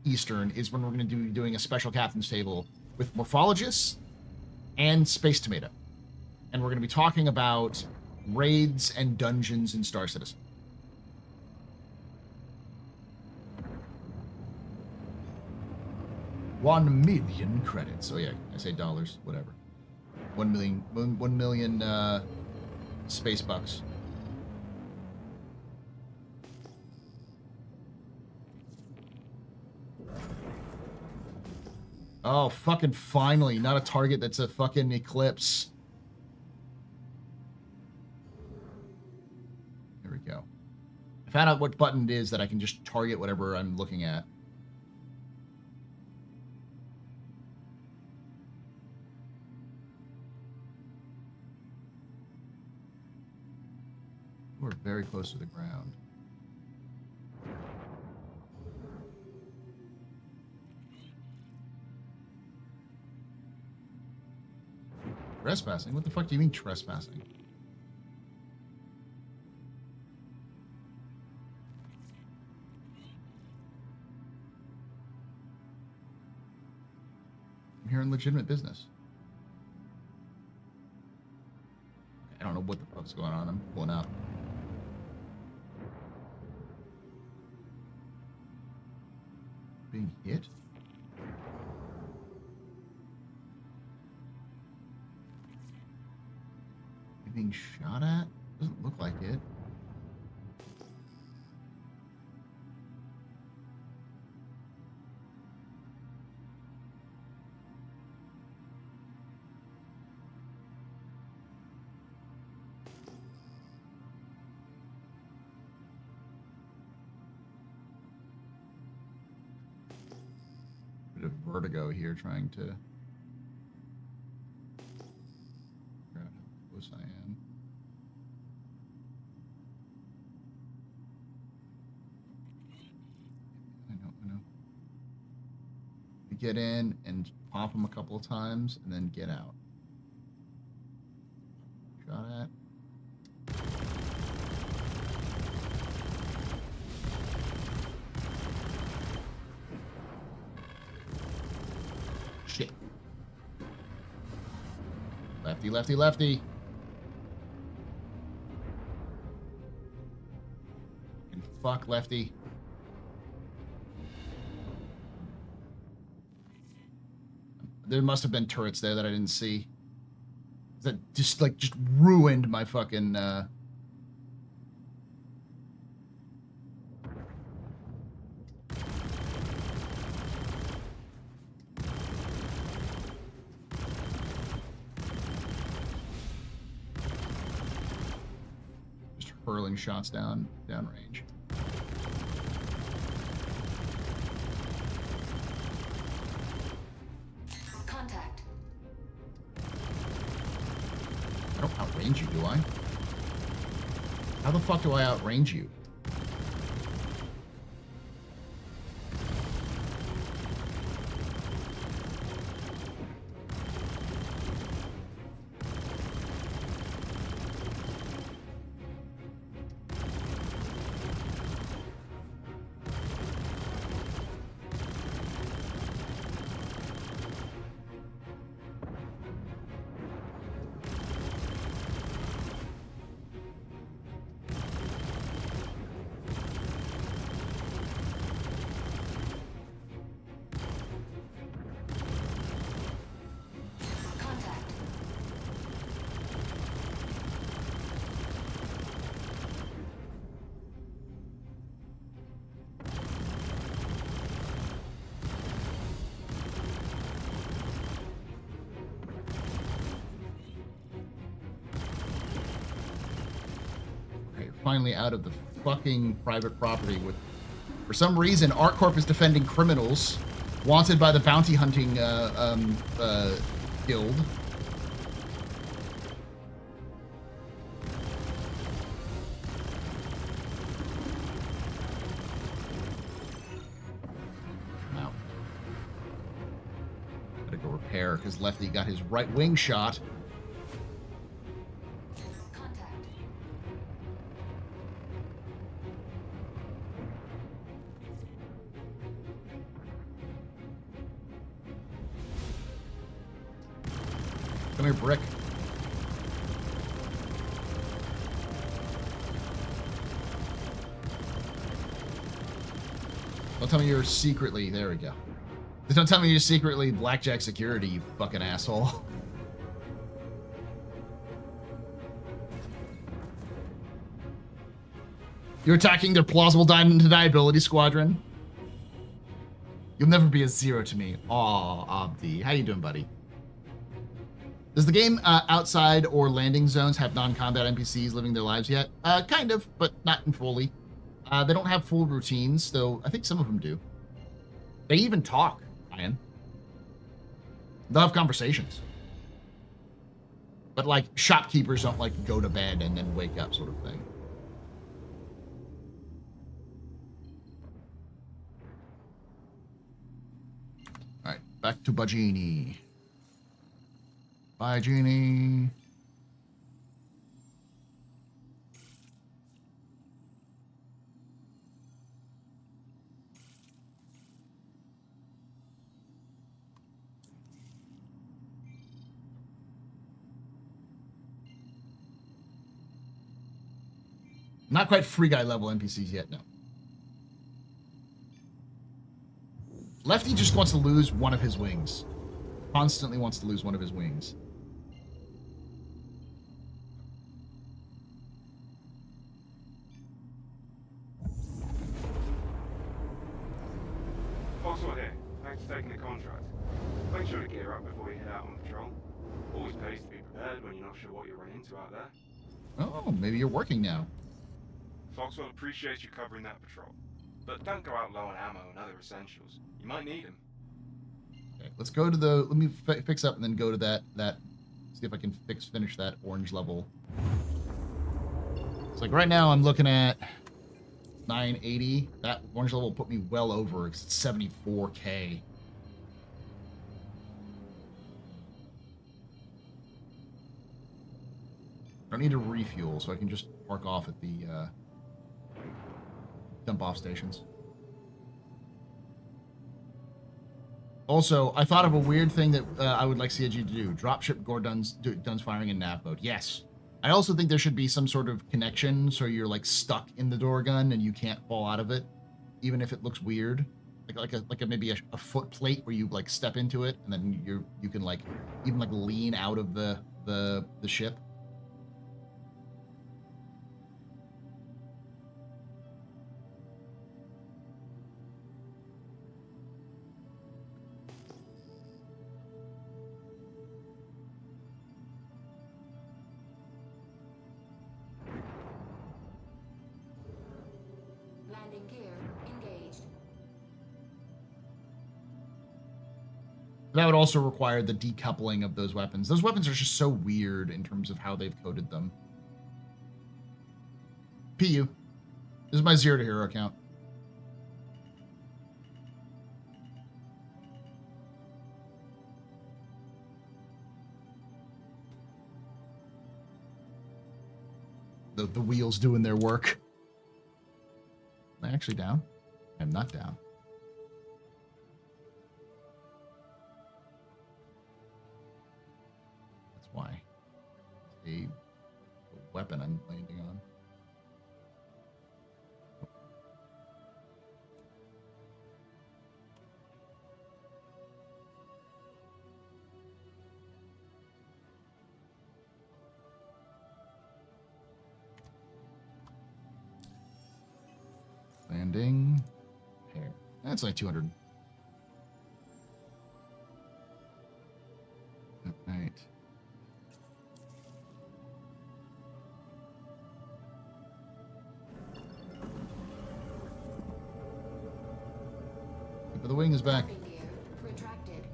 Eastern is when we're gonna be doing a special captain's table with Morphologists and Space Tomato, and we're gonna be talking about raids and dungeons in Star Citizen. $1 million credits. Oh yeah, I say dollars, whatever. 1 million space bucks. Oh, fucking finally. Not a target that's a fucking eclipse. There we go. I found out what button it is that I can just target whatever I'm looking at. We're very close to the ground. Trespassing? What the fuck do you mean trespassing? I'm here in legitimate business. I don't know what the fuck's going on. I'm pulling out. Being hit? You being shot at? Doesn't look like it. Bit of vertigo here trying to figure out how close I am. I know. You get in and pop them a couple of times and then get out. Shot at. Shit. Lefty, lefty, lefty. And fuck lefty. There must have been turrets there that I didn't see. That just ruined my fucking hurling shots downrange. Contact. I don't outrange you, do I? How the fuck do I outrange you? Contact. Okay, finally out of the fucking private property with... For some reason, ArtCorp is defending criminals wanted by the bounty hunting guild. I'm out. Gotta go repair because Lefty got his right wing shot. Contact. Come here, Brick. Don't tell me you're secretly... There we go. Don't tell me you're secretly Blackjack Security, you fucking asshole. You're attacking their plausible deniability squadron? You'll never be a zero to me. Aw, Abdi. How you doing, buddy? Does the game outside or landing zones have non-combat NPCs living their lives yet? Kind of, but not in fully. They don't have full routines, though I think some of them do. They even talk, Ryan. They'll have conversations. But, like, shopkeepers don't, like, go to bed and then wake up sort of thing. All right, back to Bajini. Bye, Genie. Not quite free guy level NPCs yet, no. Lefty just wants to lose one of his wings. Constantly wants to lose one of his wings. Foxwell here. Thanks for taking the contract. Make sure to gear up before you head out on patrol. Always pays to be prepared when you're not sure what you'll run into out there. Oh, maybe you're working now. Foxwell appreciates you covering that patrol. But don't go out low on ammo and other essentials. You might need them. Okay, let's go to the... Let me fix up and then go to that... See if I can finish that orange level. It's like right now I'm looking at 980. That orange level will put me well over. It's 74K. I don't need to refuel, so I can just park off at the dump off stations. Also, I thought of a weird thing that I would like CIG to do. Dropship gore guns firing in nav mode. Yes. I also think there should be some sort of connection so you're like stuck in the door gun and you can't fall out of it, even if it looks weird. Like maybe a foot plate where you like step into it and then you can like even like lean out of the ship. That would also require the decoupling of those weapons. Those weapons are just so weird in terms of how they've coded them. PU. This is my 0 to hero account. The wheels doing their work. Am I actually down? I'm not down. That's why. It's a weapon I'm landing on. Landing. Here. That's like 200. All right. But the wing is back. Landing gear retracted.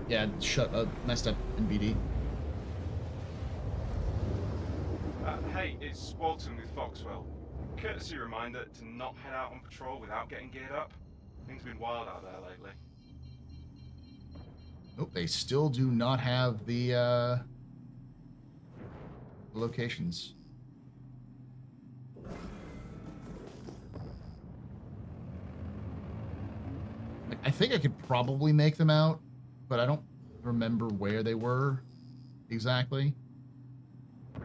Yeah, messed up in BD. Hey, it's Walton with Foxwell. Courtesy reminder to not head out on patrol without getting geared up. Things have been wild out there lately. Nope, they still do not have the locations. Like, I think I could probably make them out, but I don't remember where they were exactly. But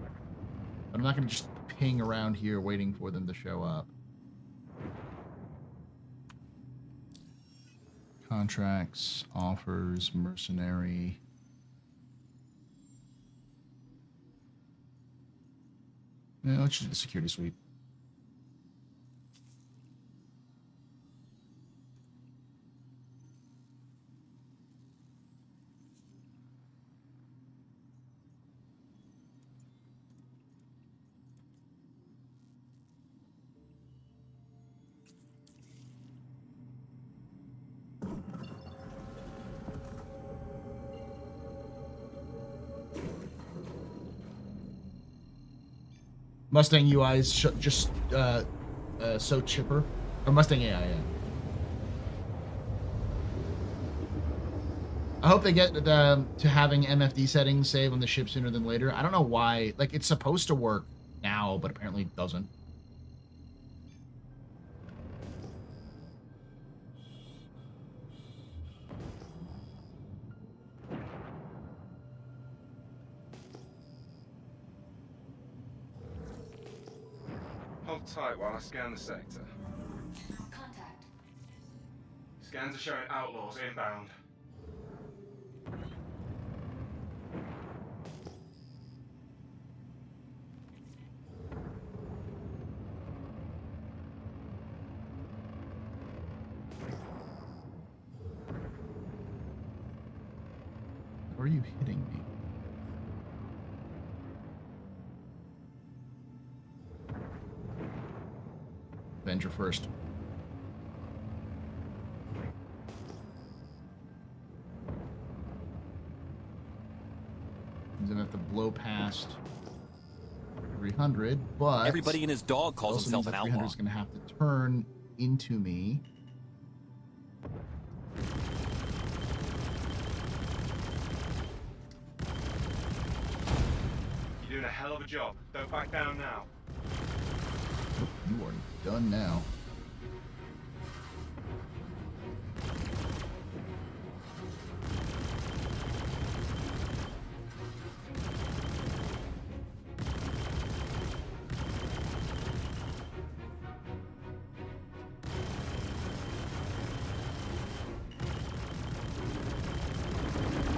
I'm not going to just ping around here waiting for them to show up. Contracts, offers, mercenary. Yeah, let's just do the security suite. Mustang UI is just so chipper. Or Mustang AI, yeah. I hope they get to having MFD settings save on the ship sooner than later. I don't know why. Like, it's supposed to work now, but apparently it doesn't. Hold tight while I scan the sector. Contact. Scans are showing outlaws inbound. How are you hitting me? Avenger first. He's gonna have to blow past 300, but Everybody and his dog calls also himself means an that outlaw. 300 is gonna have to turn into me. You're doing a hell of a job. Don't back down now. You are done now.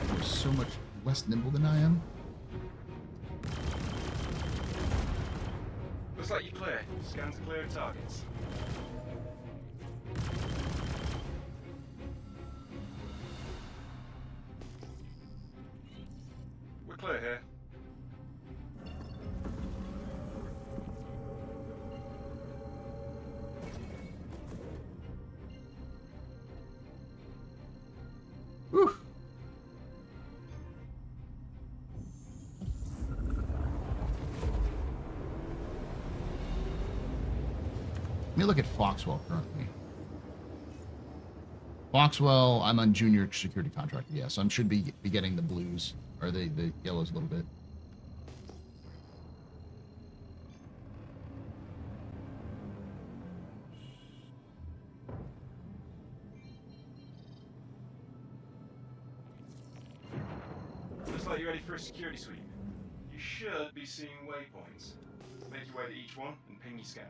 You're so much less nimble than I am. Looks like you're clear. Scans are clear of targets. here. Whew. Let me look at Foxwell currently. Foxwell, I'm on junior security contractor. Yeah, so I should be getting the blues or the yellows a little bit. Looks like you're ready for a security sweep. You should be seeing waypoints. Make your way to each one and ping your scan.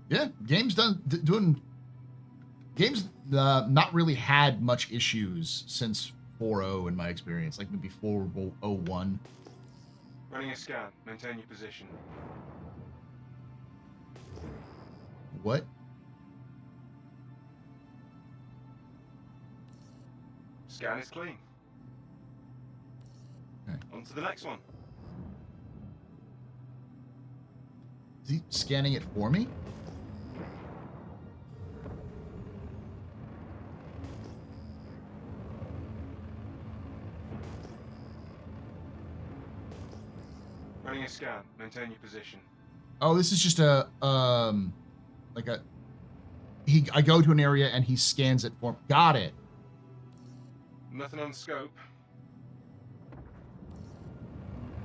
Yeah, game's doing. Game's not really had much issues since 4.0 in my experience, like maybe 4.01. Running a scan. Maintain your position. What? Scan is clean. Okay. On to the next one. Is he scanning it for me? Running a scan. Maintain your position. Oh, this is just a like a I go to an area and he scans it for me. Got it. Nothing on the scope.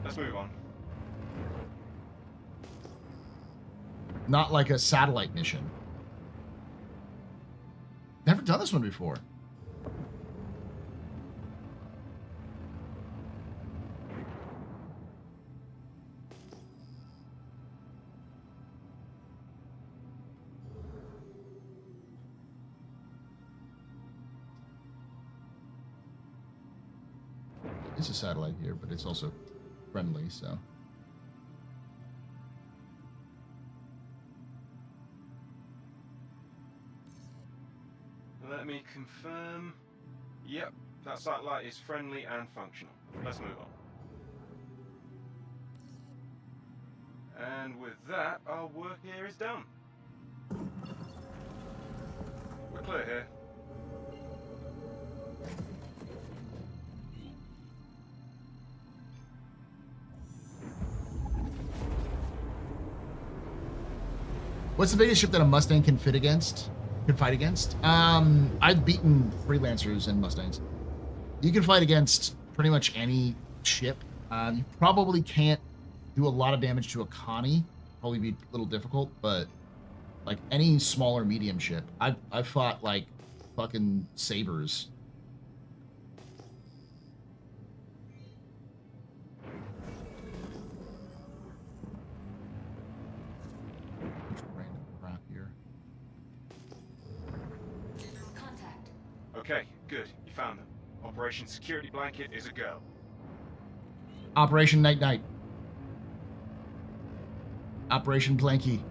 Let's move on. Not like a satellite mission. Never done this one before. It's a satellite here, but it's also friendly, so. Let me confirm. Yep, that satellite is friendly and functional. Let's move on. And with that, our work here is done. We're clear here. What's the biggest ship that a Mustang can fight against? I've beaten freelancers and Mustangs. You can fight against pretty much any ship. You probably can't do a lot of damage to a Connie. Probably be a little difficult, but like any small or medium ship, I've fought like fucking sabers. Okay, good. You found them. Operation Security Blanket is a go. Operation Night Night. Operation Blanky.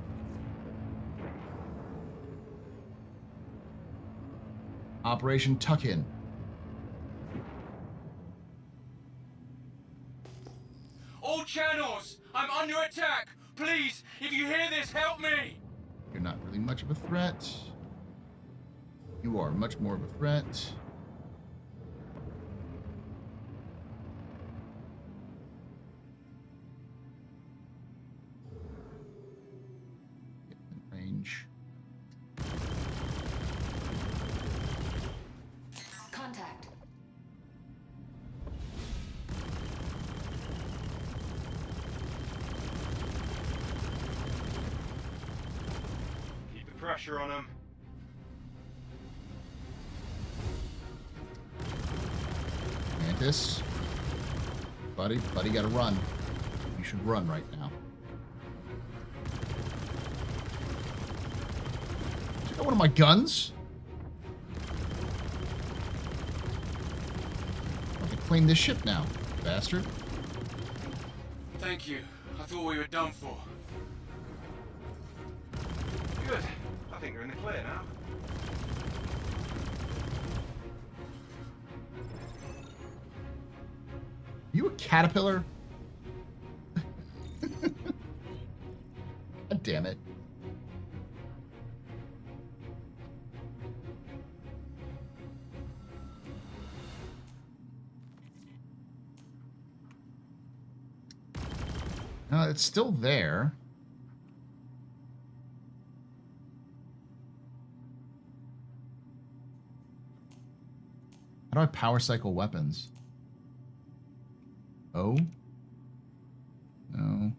Operation Tuck In. All channels! I'm under attack! Please, if you hear this, help me! You're not really much of a threat. You are much more of a threat. Get in range. Contact. Keep the pressure pressure on them. Mantis. Buddy, gotta run. You should run right now. You got one of my guns? I can claim this ship now, bastard. Thank you. I thought we were done for. Good. I think you're in the clear now. You a caterpillar? God damn it. No, it's still there. How do I power cycle weapons? Oh? No.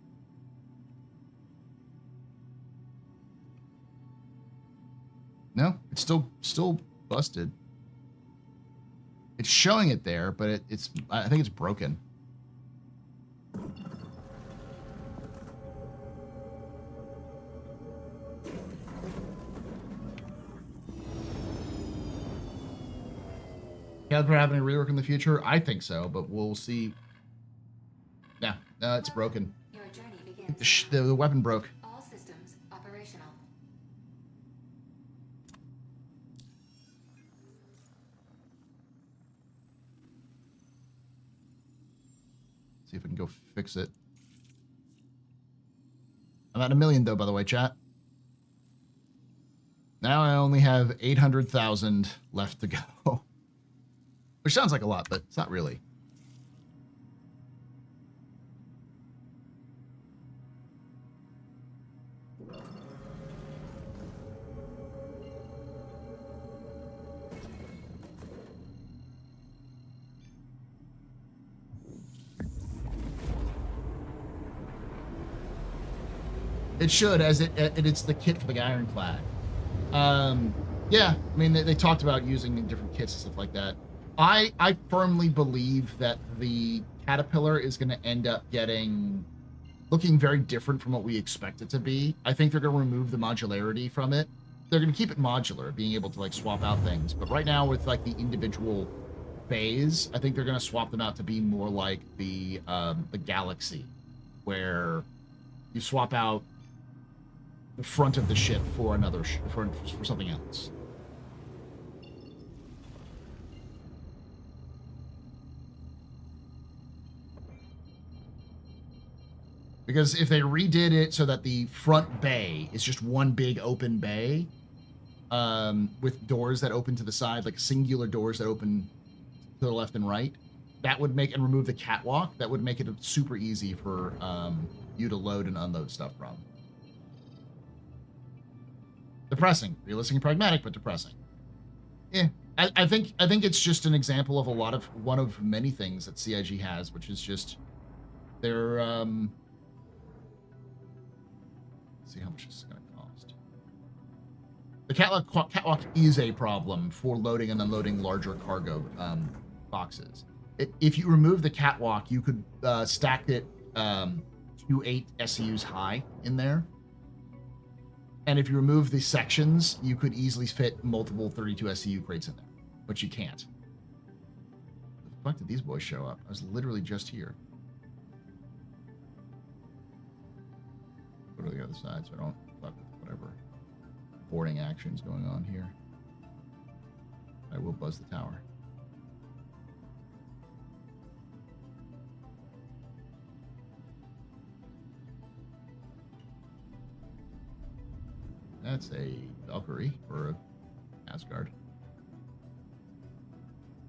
No, it's still busted. It's showing it there, but I think it's broken. Can there have any rework in the future? I think so, but we'll see. Yeah, no, it's broken. Your journey begins. The weapon broke. All systems operational. See if we can go fix it. I'm at 1 million though, by the way, chat. Now I only have 800,000 left to go. Which sounds like a lot, but it's not really. It should, as it's the kit for the Ironclad. Yeah, I mean, they talked about using different kits and stuff like that. I firmly believe that the Caterpillar is going to end up looking very different from what we expect it to be. I think they're going to remove the modularity from it. They're going to keep it modular, being able to like swap out things. But right now with like the individual bays, I think they're going to swap them out to be more like the Galaxy, where you swap out the front of the ship for another for something else. Because if they redid it so that the front bay is just one big open bay, with doors that open to the side, like singular doors that open to the left and right, that would make, and remove the catwalk, that would make it super easy for you to load and unload stuff from. Depressing. Realistic and pragmatic, but depressing. Yeah. I think it's just an example of one of many things that CIG has, which is just their let's see how much this is going to cost. The catwalk is a problem for loading and unloading larger cargo boxes. If you remove the catwalk, you could stack it to 8 SCUs high in there. And if you remove the sections, you could easily fit multiple 32 SCU crates in there. But you can't. The fuck did these boys show up? I was literally just here. Go to the other side so I don't fuck with whatever boarding action's going on here. I will buzz the tower. That's a Valkyrie or a Asgard.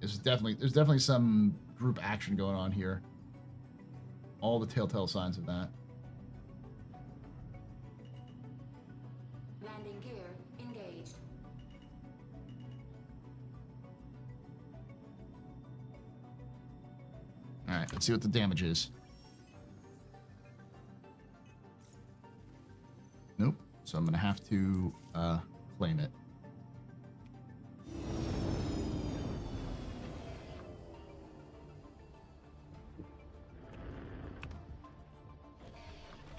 There's definitely some group action going on here. All the telltale signs of that. Landing gear engaged. All right, let's see what the damage is. Nope. So I'm gonna have to claim it.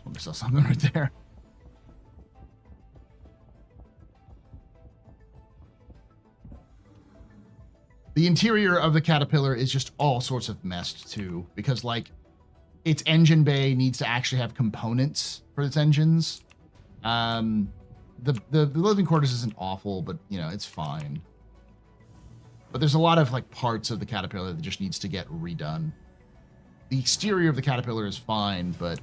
I saw something right there. The interior of the Caterpillar is just all sorts of messed too, because like its engine bay needs to actually have components for its engines. The living quarters isn't awful, but you know, it's fine. But there's a lot of like parts of the Caterpillar that just needs to get redone. The exterior of the Caterpillar is fine, but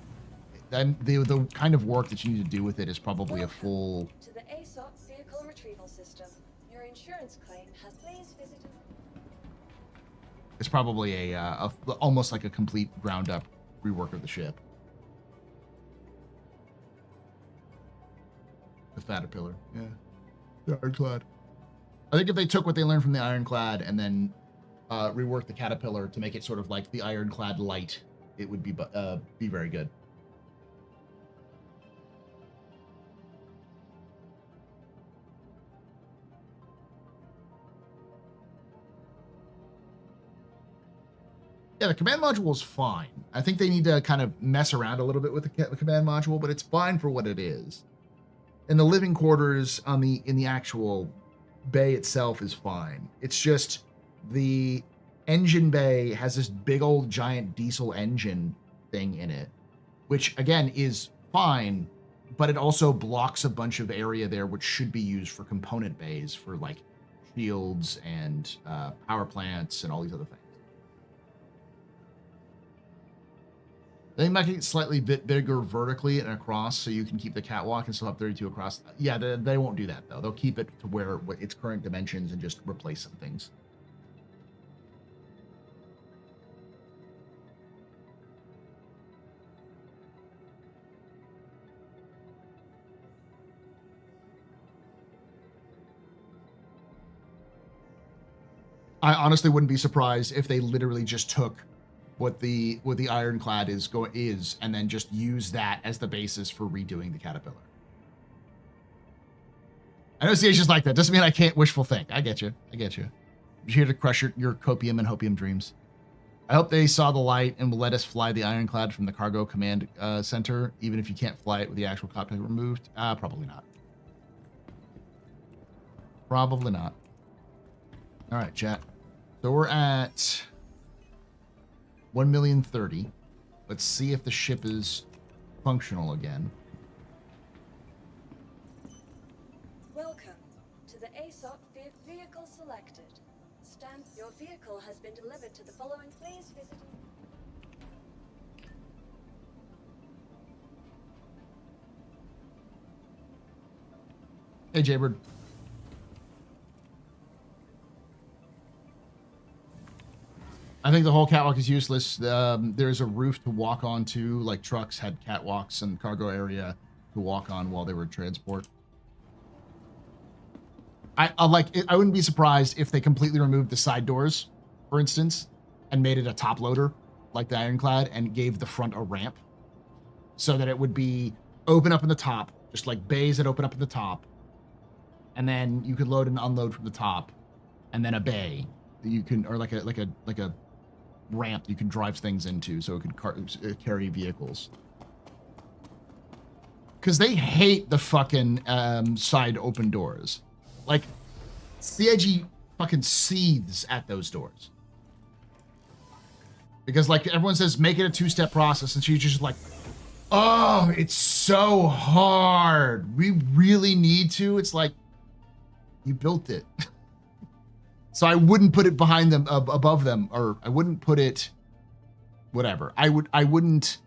then the kind of work that you need to do with it is probably a full... To the ASOP vehicle retrieval system. Your insurance claim has please visited... It's probably a almost like a complete ground up rework of the ship. The Caterpillar, yeah. The Ironclad. I think if they took what they learned from the Ironclad and then reworked the Caterpillar to make it sort of like the Ironclad light, it would be very good. Yeah, the command module is fine. I think they need to kind of mess around a little bit with the command module, but it's fine for what it is. And the living quarters on in the actual bay itself is fine. It's just the engine bay has this big old giant diesel engine thing in it, which again is fine, but it also blocks a bunch of area there which should be used for component bays for like shields and power plants and all these other things. They might get slightly bit bigger vertically and across so you can keep the catwalk and still have 32 across. Yeah, they won't do that though. They'll keep it to where its current dimensions and just replace some things. I honestly wouldn't be surprised if they literally just took what the Ironclad is and then just use that as the basis for redoing the Caterpillar. I know CH is like that. Doesn't mean I can't wishful think. I get you. You're here to crush your copium and hopium dreams. I hope they saw the light and will let us fly the Ironclad from the cargo command center, even if you can't fly it with the actual cockpit removed. Probably not. Probably not. All right, chat. So we're at 1,030,000. Let's see if the ship is functional again. Welcome to the ASOP vehicle selected. Stamp your vehicle has been delivered to the following. Please visit. Hey, Jaybird. I think the whole catwalk is useless. There's a roof to walk onto, like trucks had catwalks and cargo area to walk on while they were transport. I wouldn't be surprised if they completely removed the side doors, for instance, and made it a top loader like the Ironclad and gave the front a ramp so that it would be open up in the top, just like bays that open up at the top. And then you could load and unload from the top, and then a bay that you can, or like a ramp you can drive things into so it could carry vehicles. Because they hate the fucking side open doors. Like, CIG fucking seethes at those doors. Because, like, everyone says, make it a two-step process, and she's just like, oh, it's so hard. We really need to. It's like, you built it. So I wouldn't put it behind them, above them, or I wouldn't put it, whatever. I wouldn't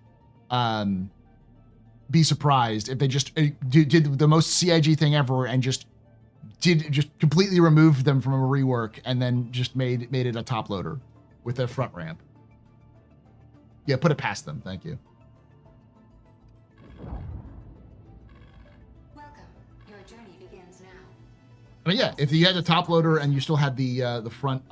be surprised if they just did the most CIG thing ever and just completely removed them from a rework and then just made it a top loader with a front ramp. Yeah, put it past them. Thank you. Welcome. Your journey begins now. I mean, yeah, if you had the top loader and you still had the front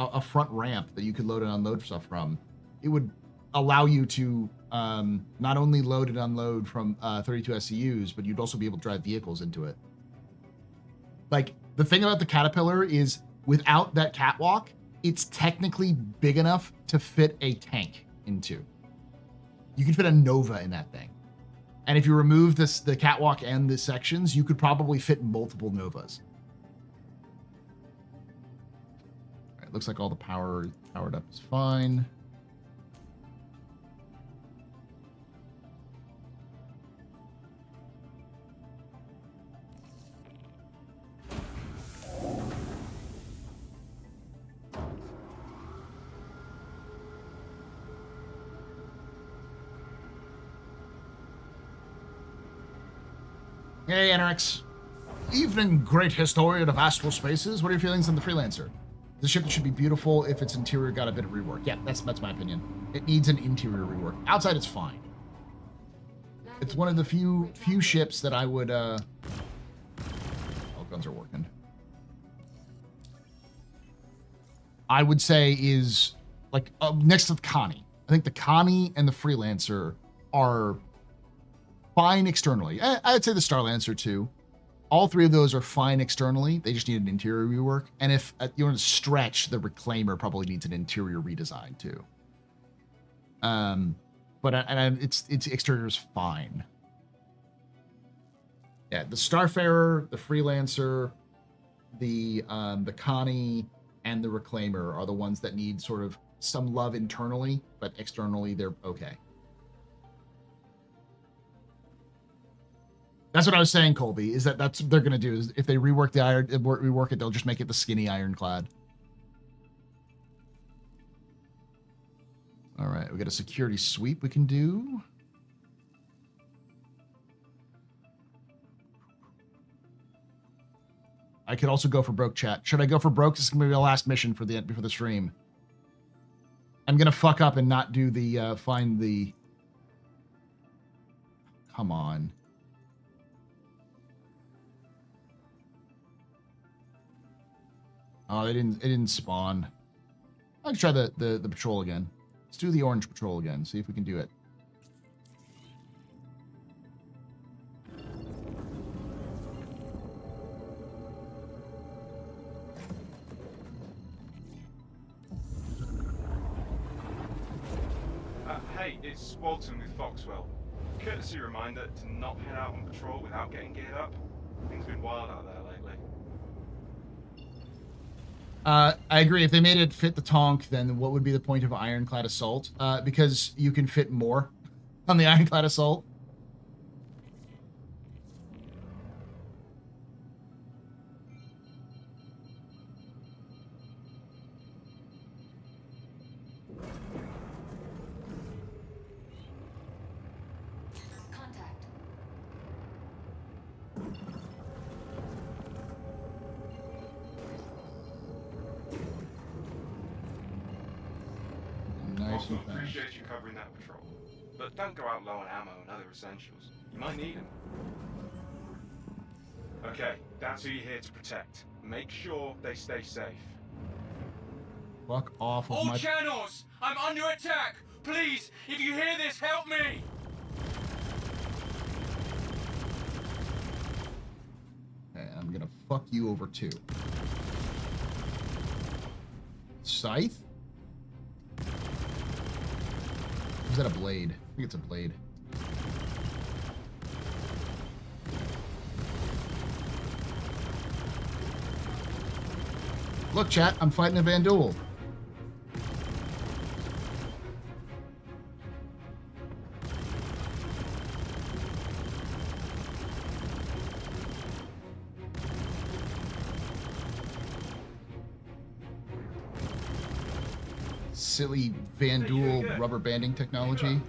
ramp that you could load and unload stuff from, it would allow you to not only load and unload from 32 SCUs, but you'd also be able to drive vehicles into it. Like, the thing about the Caterpillar is without that catwalk, it's technically big enough to fit a tank into. You can fit a Nova in that thing. And if you remove the catwalk and the sections, you could probably fit multiple Novas. All right, looks like all the powered up is fine. Hey, Enerix. Evening, great historian of astral spaces. What are your feelings on the Freelancer? The ship should be beautiful if its interior got a bit of rework. Yeah, that's my opinion. It needs an interior rework. Outside, it's fine. It's one of the few ships that I would. All guns are working. I would say is like next to the Connie. I think the Connie and the Freelancer are fine externally. I'd say the Starlancer too. All three of those are fine externally. They just need an interior rework. And if you want to stretch, the Reclaimer probably needs an interior redesign too. But its exterior is fine. Yeah, the Starfarer, the Freelancer, the Connie, and the Reclaimer are the ones that need sort of some love internally, but externally they're okay. That's what I was saying, Colby, is that's what they're going to do. Is if they rework rework it, they'll just make it the skinny ironclad. All right, we got a security sweep we can do. I could also go for broke, chat. Should I go for broke? This is going to be the last mission for before the stream. I'm going to fuck up and not do the find the. Come on. Oh, it didn't spawn. Let's try the patrol again. Let's do the orange patrol again. See if we can do it. Hey, it's Walton with Foxwell. Courtesy reminder to not head out on patrol without getting geared up. Things have been wild out there lately. I agree. If they made it fit the Tonk, then what would be the point of Ironclad Assault? Because you can fit more on the Ironclad Assault. Contact. Nice Also, and fast. appreciate you covering that patrol. But don't go out low on ammo and other essentials. You might need them. Okay, that's who you're here to protect. Make sure they stay safe. Fuck off of All my... channels! I'm under attack! Please, if you hear this, help me! Okay, I'm gonna fuck you over too. Scythe? Is that a blade? I think it's a blade. Look, chat, I'm fighting a Vandul. Silly Vandul rubber banding technology.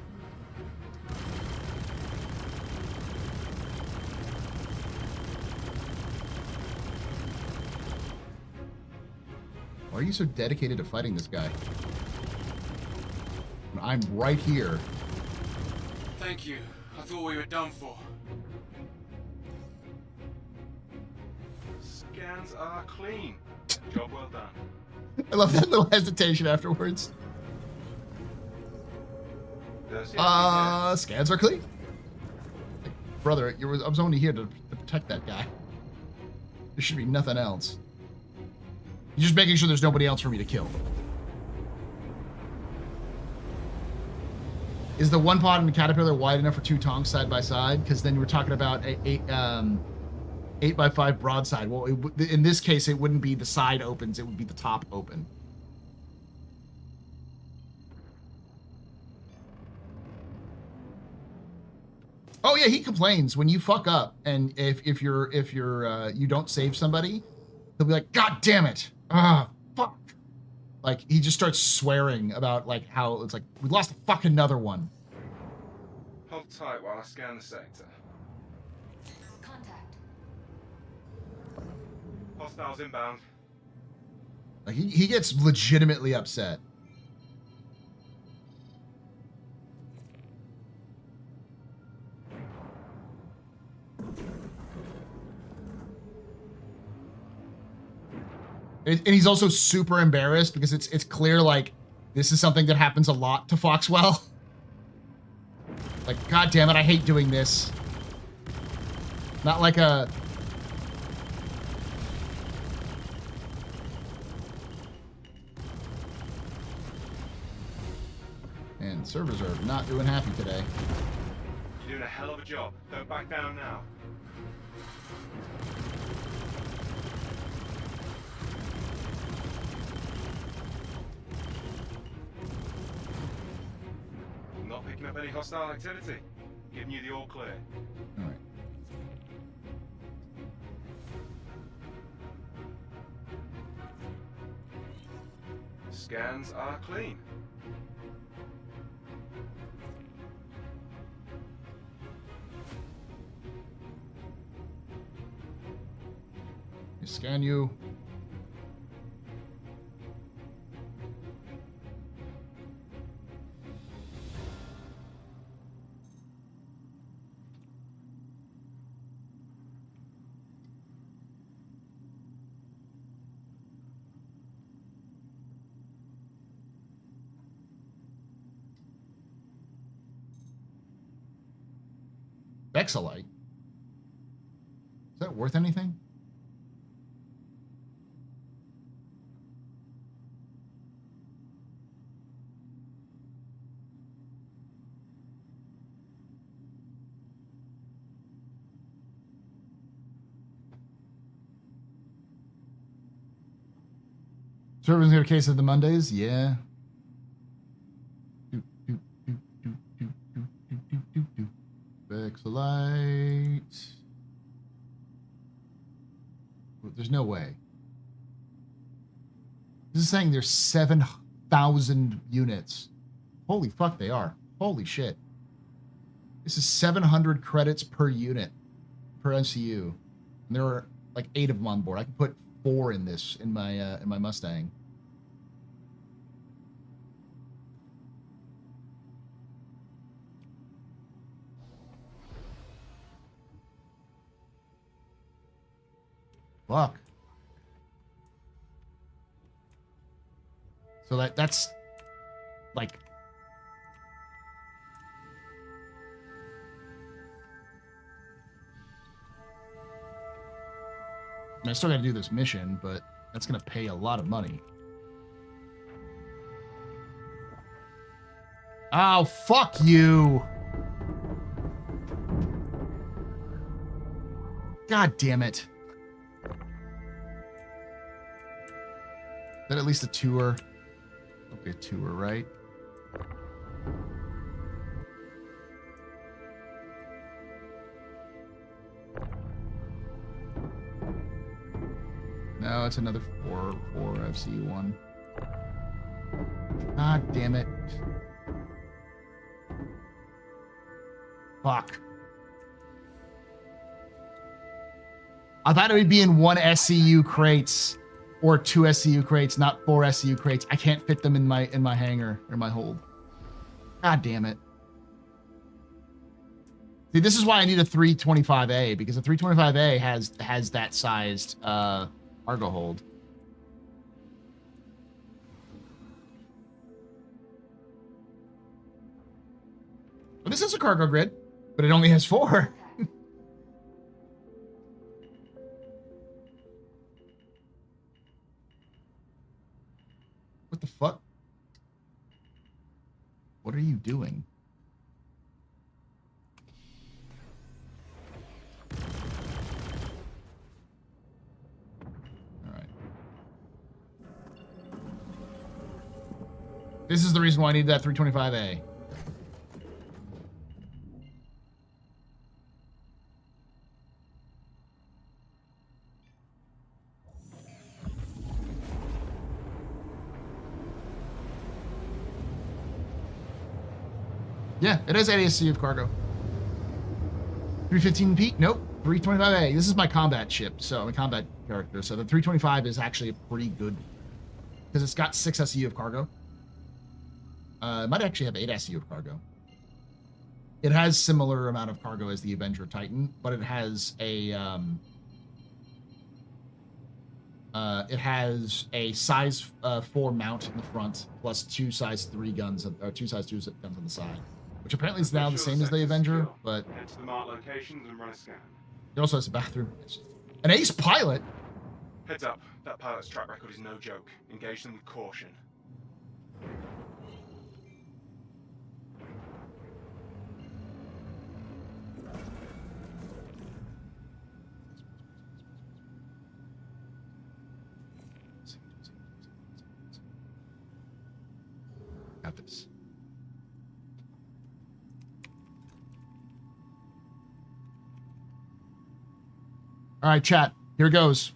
Why are you so dedicated to fighting this guy? I'm right here. Thank you. I thought we were done for. Scans are clean. Job well done. I love that little hesitation afterwards. Scans are clean. Brother, I was only here to protect that guy. There should be nothing else. You're just making sure there's nobody else for me to kill. Is the one pod and the caterpillar wide enough for 2 tongs side by side? Because then we're talking about a 8x5 broadside. Well, in this case, it wouldn't be the side opens; it would be the top open. Oh yeah, he complains when you fuck up, and if you don't save somebody, he'll be like, "God damn it! Ah, fuck!" Like he just starts swearing about like how it's like we lost a fucking another one. Hold tight while I scan the sector. Contact. Hostiles inbound. Like he gets legitimately upset. And he's also super embarrassed because it's clear like this is something that happens a lot to Foxwell. Like, God damn it, I hate doing this. Not like a... And servers are not doing happy today. You're doing a hell of a job. Don't back down now. Not picking up any hostile activity. Giving you the all clear. All right. Scans are clean. I scan you. Vexilite? Is that worth anything? Servers got a case of the Mondays? Yeah. Vexilite. There's no way. This is saying there's 7,000 units. Holy fuck, they are. Holy shit. This is 700 credits per unit per MCU. And there are like 8 of them on board. I can put 4 in this in my Mustang. Fuck. So that's like I still gotta do this mission, but that's gonna pay a lot of money. Oh, fuck you. God damn it. Is that at least a tour? Okay, a tour, right? No, it's another 4 FCU1. God damn it. Fuck. I thought it would be in 1 SCU crates or 2 SCU crates, not 4 SCU crates. I can't fit them in my hangar or my hold. God damn it. See, this is why I need a 325A, because a 325A has that sized cargo hold. Well, this is a cargo grid, but it only has 4. What are you doing? All right. This is the reason why I need that 325A. Yeah, it has ASC of cargo. 315P? Nope. 325A. This is my combat ship, so I'm a combat character. So the 325 is actually a pretty good, because it's got 6 SEU of cargo. It might actually have 8 SEU of cargo. It has similar amount of cargo as the Avenger Titan, but it has a size 4 mount in the front, plus 2 size 3 guns, or 2 size 2 guns on the side. Which apparently is now the same as the Avenger, but Head to the marked locations and run a scan. it also has a bathroom. An ace pilot? Heads up, that pilot's track record is no joke. Engage them with caution. Got this. All right, chat. Here goes.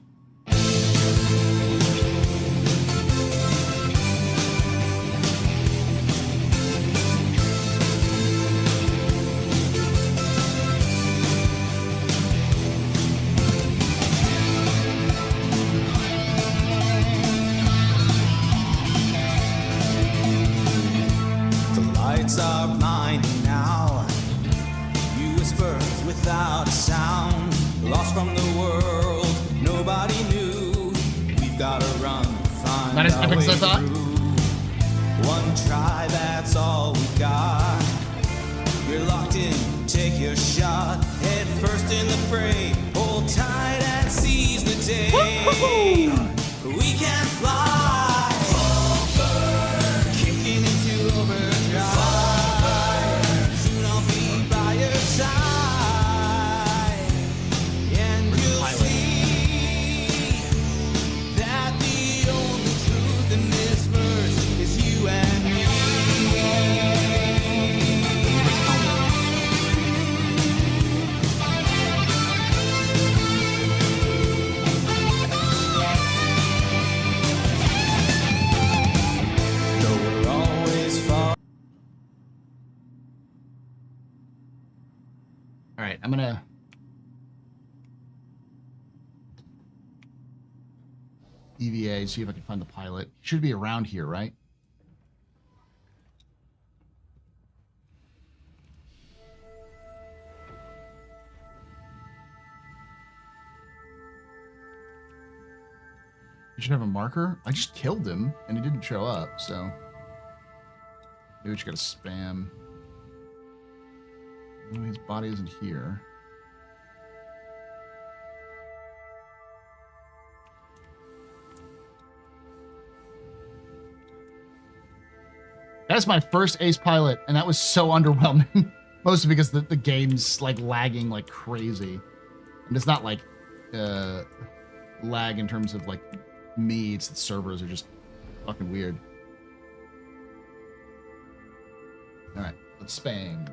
The lights are blinding now. You whisper without a sound. Lost from the world, nobody knew. We've got to run, find Not as our epic as way I thought. through. One try, that's all we got. We're locked in, take your shot. Head first in the fray, hold tight and seize the day. We can fly, kicking into overdrive. Soon I'll be by your side. All right, I'm gonna EVA, see if I can find the pilot. Should be around here, right? You should have a marker. I just killed him and he didn't show up, so maybe we just gotta spam. His body isn't here. That's my first ace pilot, and that was so underwhelming. Mostly because the game's like lagging like crazy. And it's not like lag in terms of like me, it's the servers are just fucking weird. Alright, let's spam.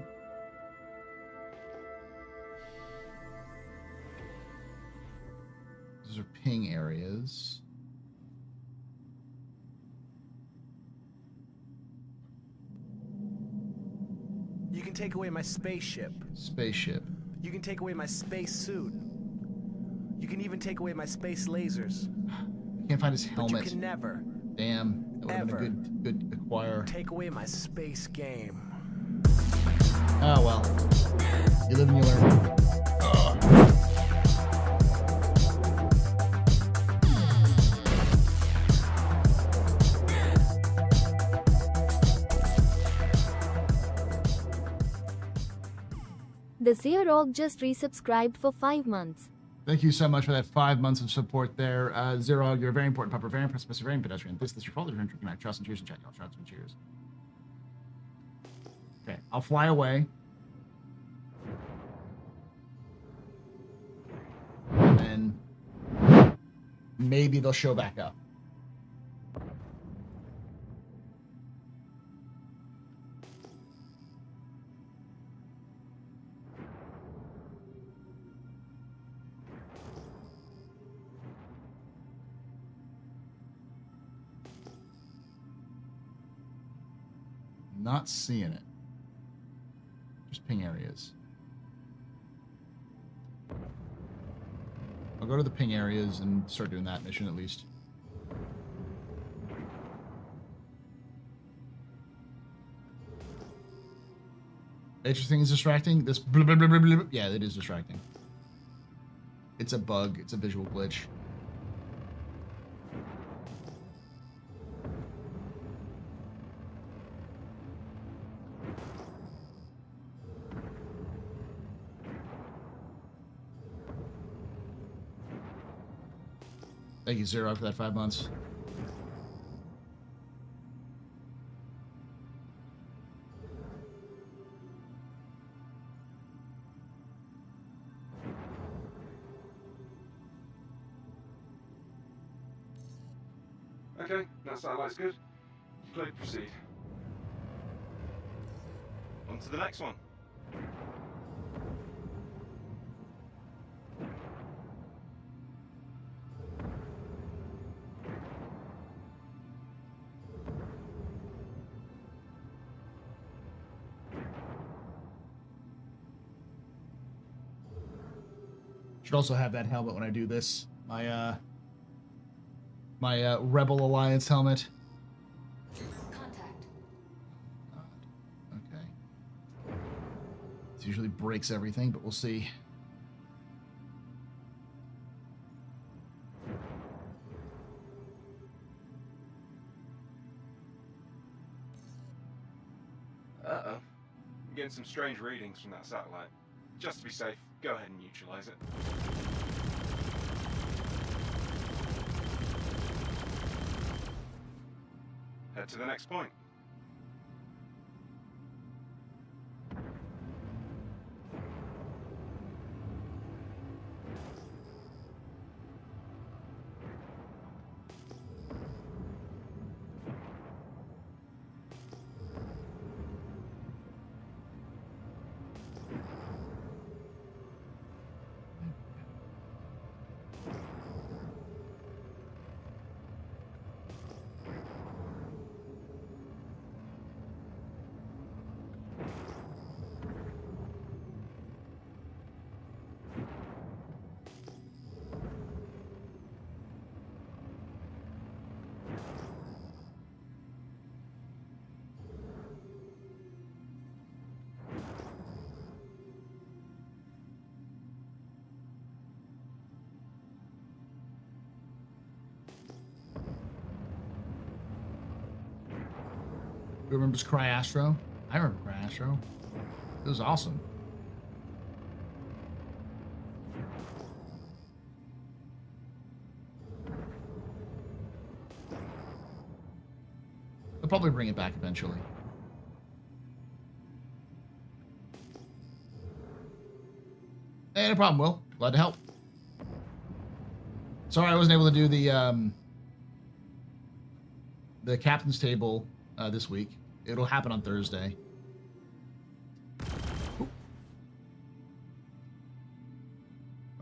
Those are ping areas. You can take away my spaceship. Spaceship. You can take away my space suit. You can even take away my space lasers. I can't find his helmet. But you can never. Damn, that would have been a good acquire. Take away my space game. Oh well. You live and you learn. The Zerog just resubscribed for 5 months. Thank you so much for that 5 months of support there. Zerog, you're a very important pupper, very impressive, very pedestrian. This is your fault. You're drinking trust and cheers and chat. Y'all shots and cheers. Okay, I'll fly away. And then maybe they'll show back up. Not seeing it. Just ping areas. I'll go to the ping areas and start doing that mission at least. Interesting is distracting. This blah, blah, blah, blah, blah. Yeah, it is distracting. It's a bug. It's a visual glitch. Thank you, Zero, for that 5 months. Okay, that satellite's good. Clear to proceed. On to the next one. Should also have that helmet when I do this. My Rebel Alliance helmet. Contact. Okay. It usually breaks everything, but we'll see. Uh-oh. I'm getting some strange readings from that satellite. Just to be safe, go ahead and neutralize it. Head to the next point. Who remembers Cry Astro? I remember Cry Astro. It was awesome. They'll probably bring it back eventually. Hey, no problem, Will. Glad to help. Sorry I wasn't able to do the captain's table this week. It'll happen on Thursday. What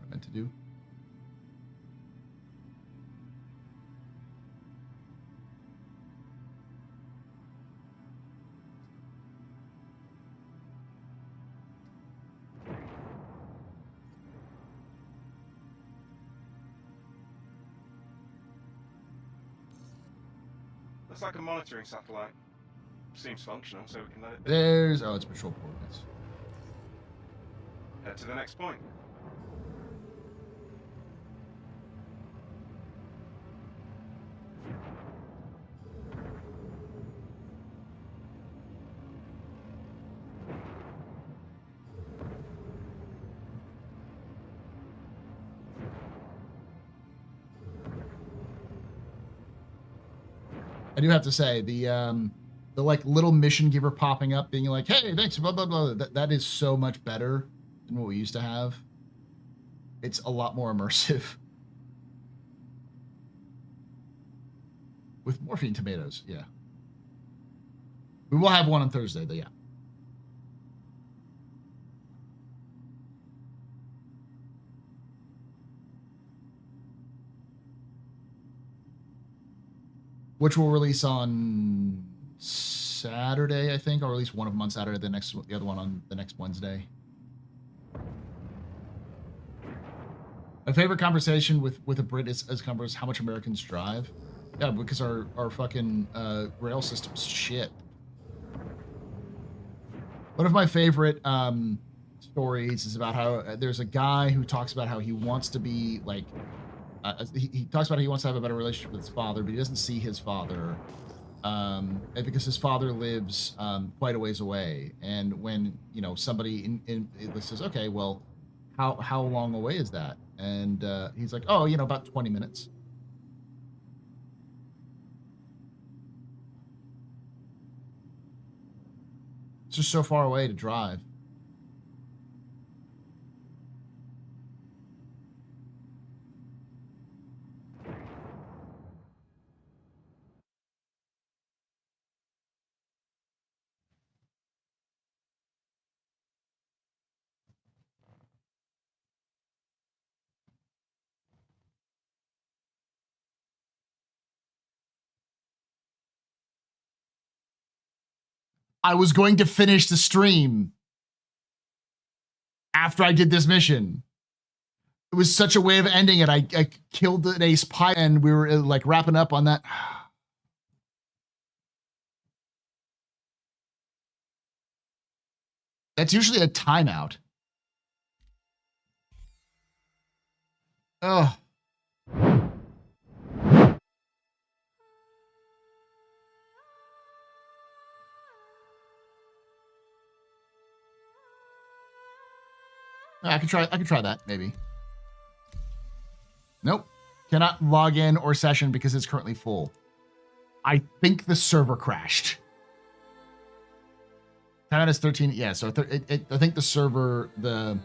I meant to do. Looks like a monitoring satellite. Seems functional, so we can let it be. There's... Oh, it's patrol coordinates. Head to the next point. I do have to say, the the like little mission giver popping up being like, hey, thanks, blah, blah, blah. That is so much better than what we used to have. It's a lot more immersive. With morphine tomatoes, yeah. We will have one on Thursday, though, yeah. Which will release on Saturday, I think. I'll release one of them on Saturday, the other one on the next Wednesday. My favorite conversation with a Brit is covers how much Americans drive. Yeah, because our fucking rail system's shit. One of my favorite stories is about how there's a guy who talks about how he wants to be like, he talks about how he wants to have a better relationship with his father, but he doesn't see his father because his father lives quite a ways away. And when, you know, somebody says, okay, well, how long away is that? And he's like, oh, you know, about 20 minutes. It's just so far away to drive. I was going to finish the stream after I did this mission. It was such a way of ending it. I killed an ace pie and we were like wrapping up on that. That's usually a timeout. Oh. I could try that, maybe. Nope. Cannot log in or session because it's currently full. I think the server crashed. Time is 13. Yeah, so I think the server, the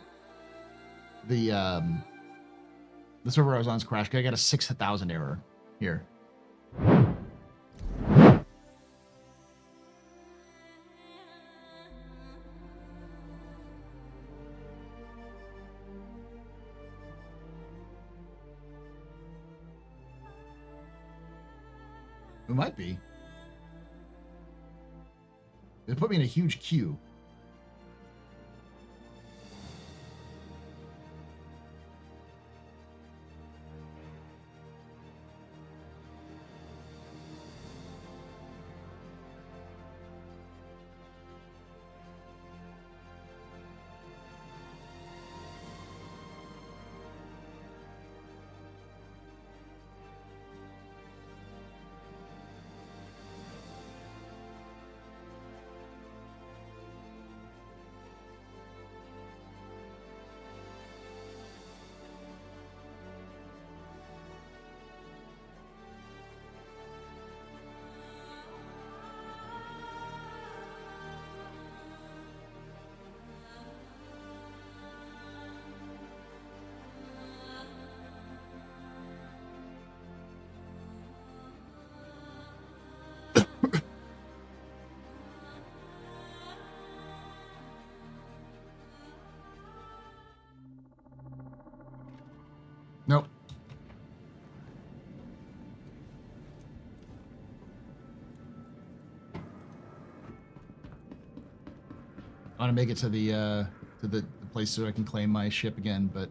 server I was on is crashed. I got a 6,000 error here. It might be. It put me in a huge queue. Nope. I want to make it to the place so I can claim my ship again, but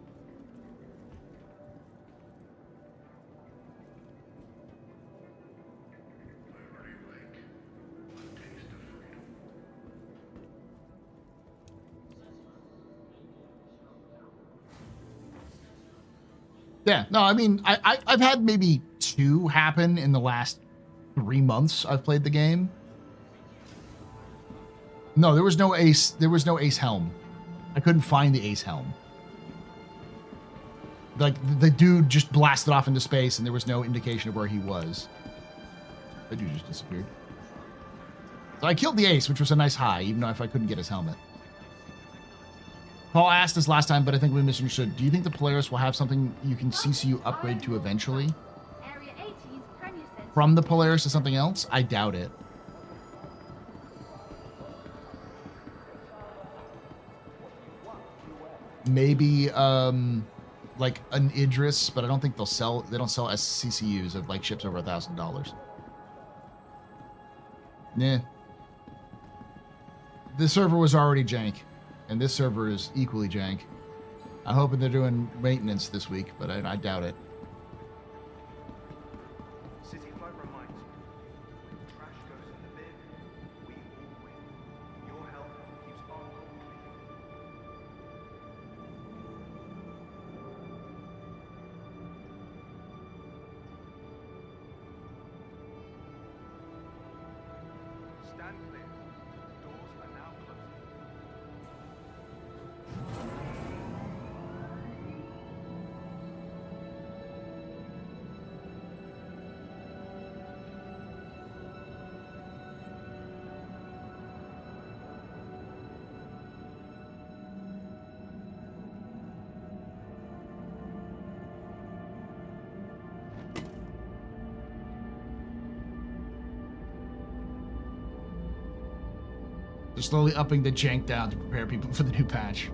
yeah, no, I mean, I've had maybe 2 happen in the last 3 months I've played the game. No, there was no ace. There was no ace helm. I couldn't find the ace helm. Like, the dude just blasted off into space and there was no indication of where he was. The dude just disappeared. So I killed the ace, which was a nice high, even though if I couldn't get his helmet. Paul asked this last time, but I think we misunderstood. Do you think the Polaris will have something you can CCU upgrade to eventually? From the Polaris to something else? I doubt it. Maybe like an Idris, but I don't think they don't sell SCCUs of like ships over $1,000. Nah. This server was already jank, and this server is equally jank. I'm hoping they're doing maintenance this week, but I doubt it. City Flight reminds you, when trash goes in the bin, we all win. Your help keeps our world clean. Stand clear. Doors are now closing. They're slowly upping the jank down to prepare people for the new patch.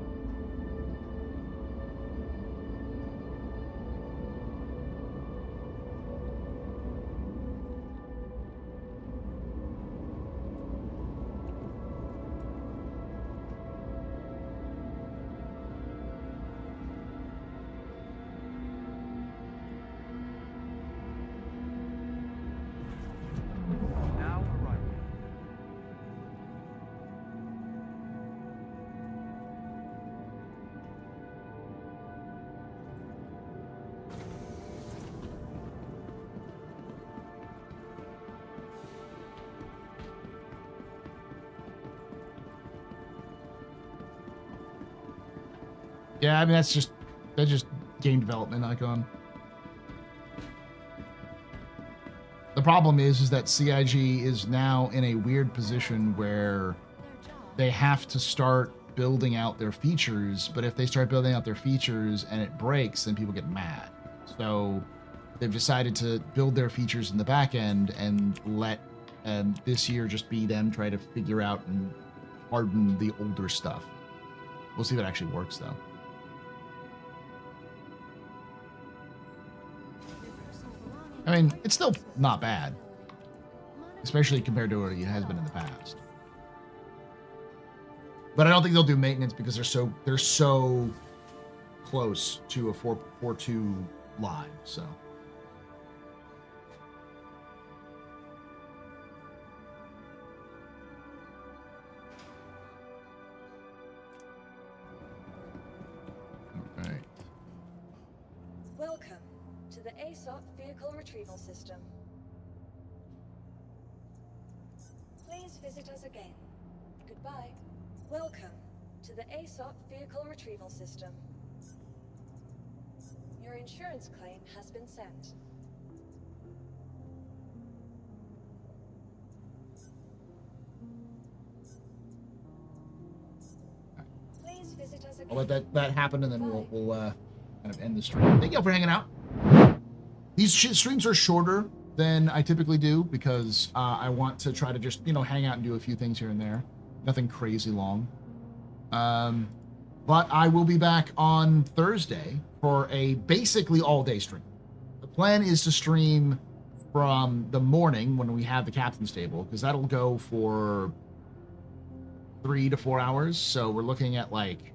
Now arriving. Yeah, I mean that's just game development icon. The problem is that CIG is now in a weird position where they have to start building out their features, but if they start building out their features and it breaks, then people get mad. So they've decided to build their features in the back end and let this year just be them try to figure out and harden the older stuff. We'll see if it actually works though. I mean, it's still not bad, especially compared to what it has been in the past. But I don't think they'll do maintenance because they're so close to a 4.2 live. So okay. Welcome to the ASOP Vehicle Retrieval System. Please visit us again. Goodbye. Welcome to the ASOP Vehicle Retrieval System. Your insurance claim has been sent. Please visit us again. I'll let that happen, and then we'll kind of end the stream. Thank you all for hanging out. These streams are shorter than I typically do because I want to try to just, hang out and do a few things here and there. Nothing crazy long. But I will be back on Thursday for a basically all-day stream. The plan is to stream from the morning when we have the captain's table, because that'll go for 3 to 4 hours. So we're looking at like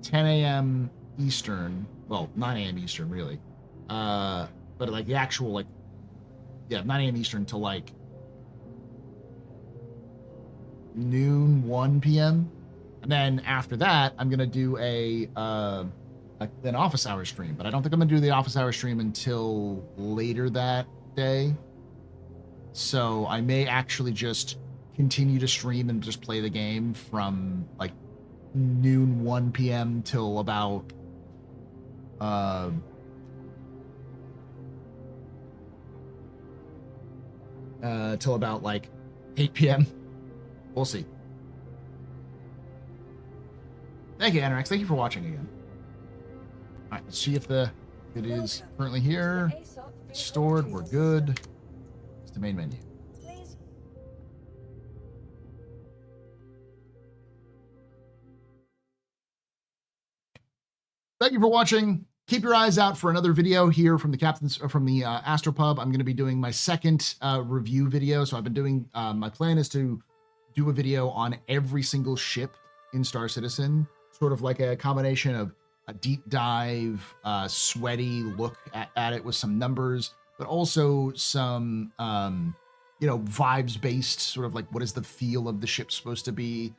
10 a.m. Eastern. Well, 9 a.m. Eastern, really. But like the actual 9 a.m. Eastern to like noon, 1 p.m. And then after that, I'm gonna do an office hour stream. But I don't think I'm gonna do the office hour stream until later that day. So I may actually just continue to stream and just play the game from like noon, 1 p.m. till about like 8 p.m. We'll see. Thank you, Anorex. Thank you for watching again. All right, let's see if it is currently here. It's stored. We're good. It's the main menu. Thank you for watching. Keep your eyes out for another video here from the AstroPub. I'm going to be doing my second review video. So I've been doing, my plan is to do a video on every single ship in Star Citizen, sort of like a combination of a deep dive, sweaty look at it with some numbers, but also some, vibes based, sort of like what is the feel of the ship supposed to be,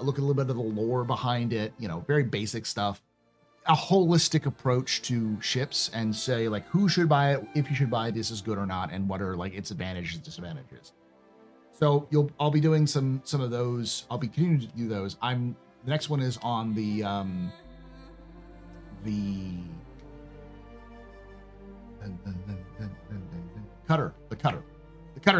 look at a little bit of the lore behind it, very basic stuff. A holistic approach to ships and say like who should buy it, if you should buy this is good or not, and what are like its advantages and disadvantages. So I'll be doing some of those. I'll be continuing to do those. The next one is on the cutter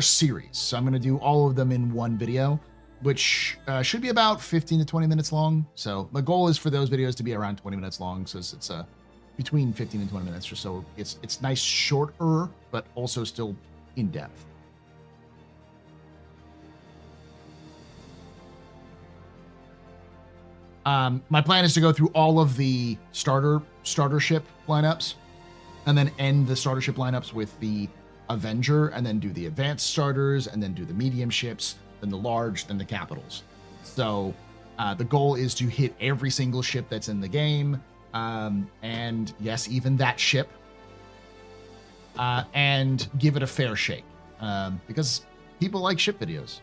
series. So I'm going to do all of them in one video, which should be about 15 to 20 minutes long. So the goal is for those videos to be around 20 minutes long. So it's between 15 and 20 minutes or so. It's nice, shorter, but also still in depth. My plan is to go through all of the starter ship lineups and then end the starter ship lineups with the Avenger and then do the advanced starters and then do the medium ships, then the large, then the capitals. So the goal is to hit every single ship that's in the game. And yes, even that ship, and give it a fair shake, because people like ship videos,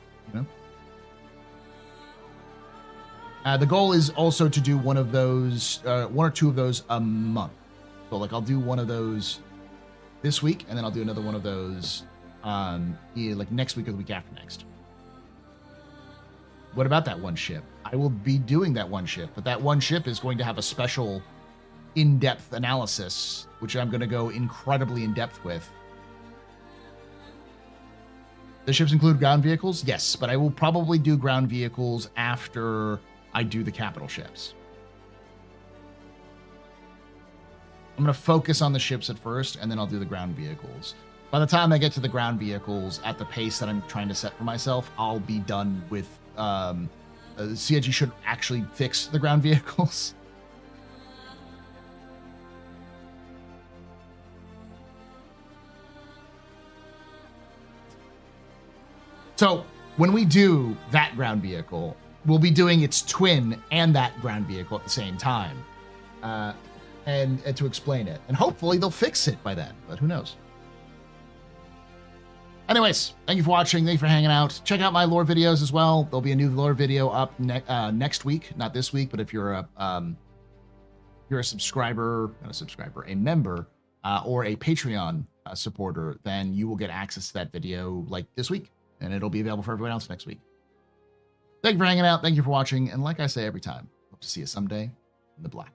The goal is also to do one of those, one or two of those a month. So like I'll do one of those this week, and then I'll do another one of those like next week or the week after next. What about that one ship? I will be doing that one ship, but that one ship is going to have a special in-depth analysis, which I'm going to go incredibly in-depth with. The ships include ground vehicles? Yes, but I will probably do ground vehicles after I do the capital ships. I'm going to focus on the ships at first, and then I'll do the ground vehicles. By the time I get to the ground vehicles at the pace that I'm trying to set for myself, I'll be done with CIG should actually fix the ground vehicles. So when we do that ground vehicle, we'll be doing its twin and that ground vehicle at the same time, and to explain it. And hopefully they'll fix it by then, but who knows? Anyways, thank you for watching. Thank you for hanging out. Check out my lore videos as well. There'll be a new lore video up next week, not this week, but if you're a subscriber, not a subscriber, a member, or a Patreon supporter, then you will get access to that video like this week, and it'll be available for everyone else next week. Thank you for hanging out. Thank you for watching. And like I say every time, hope to see you someday in the black.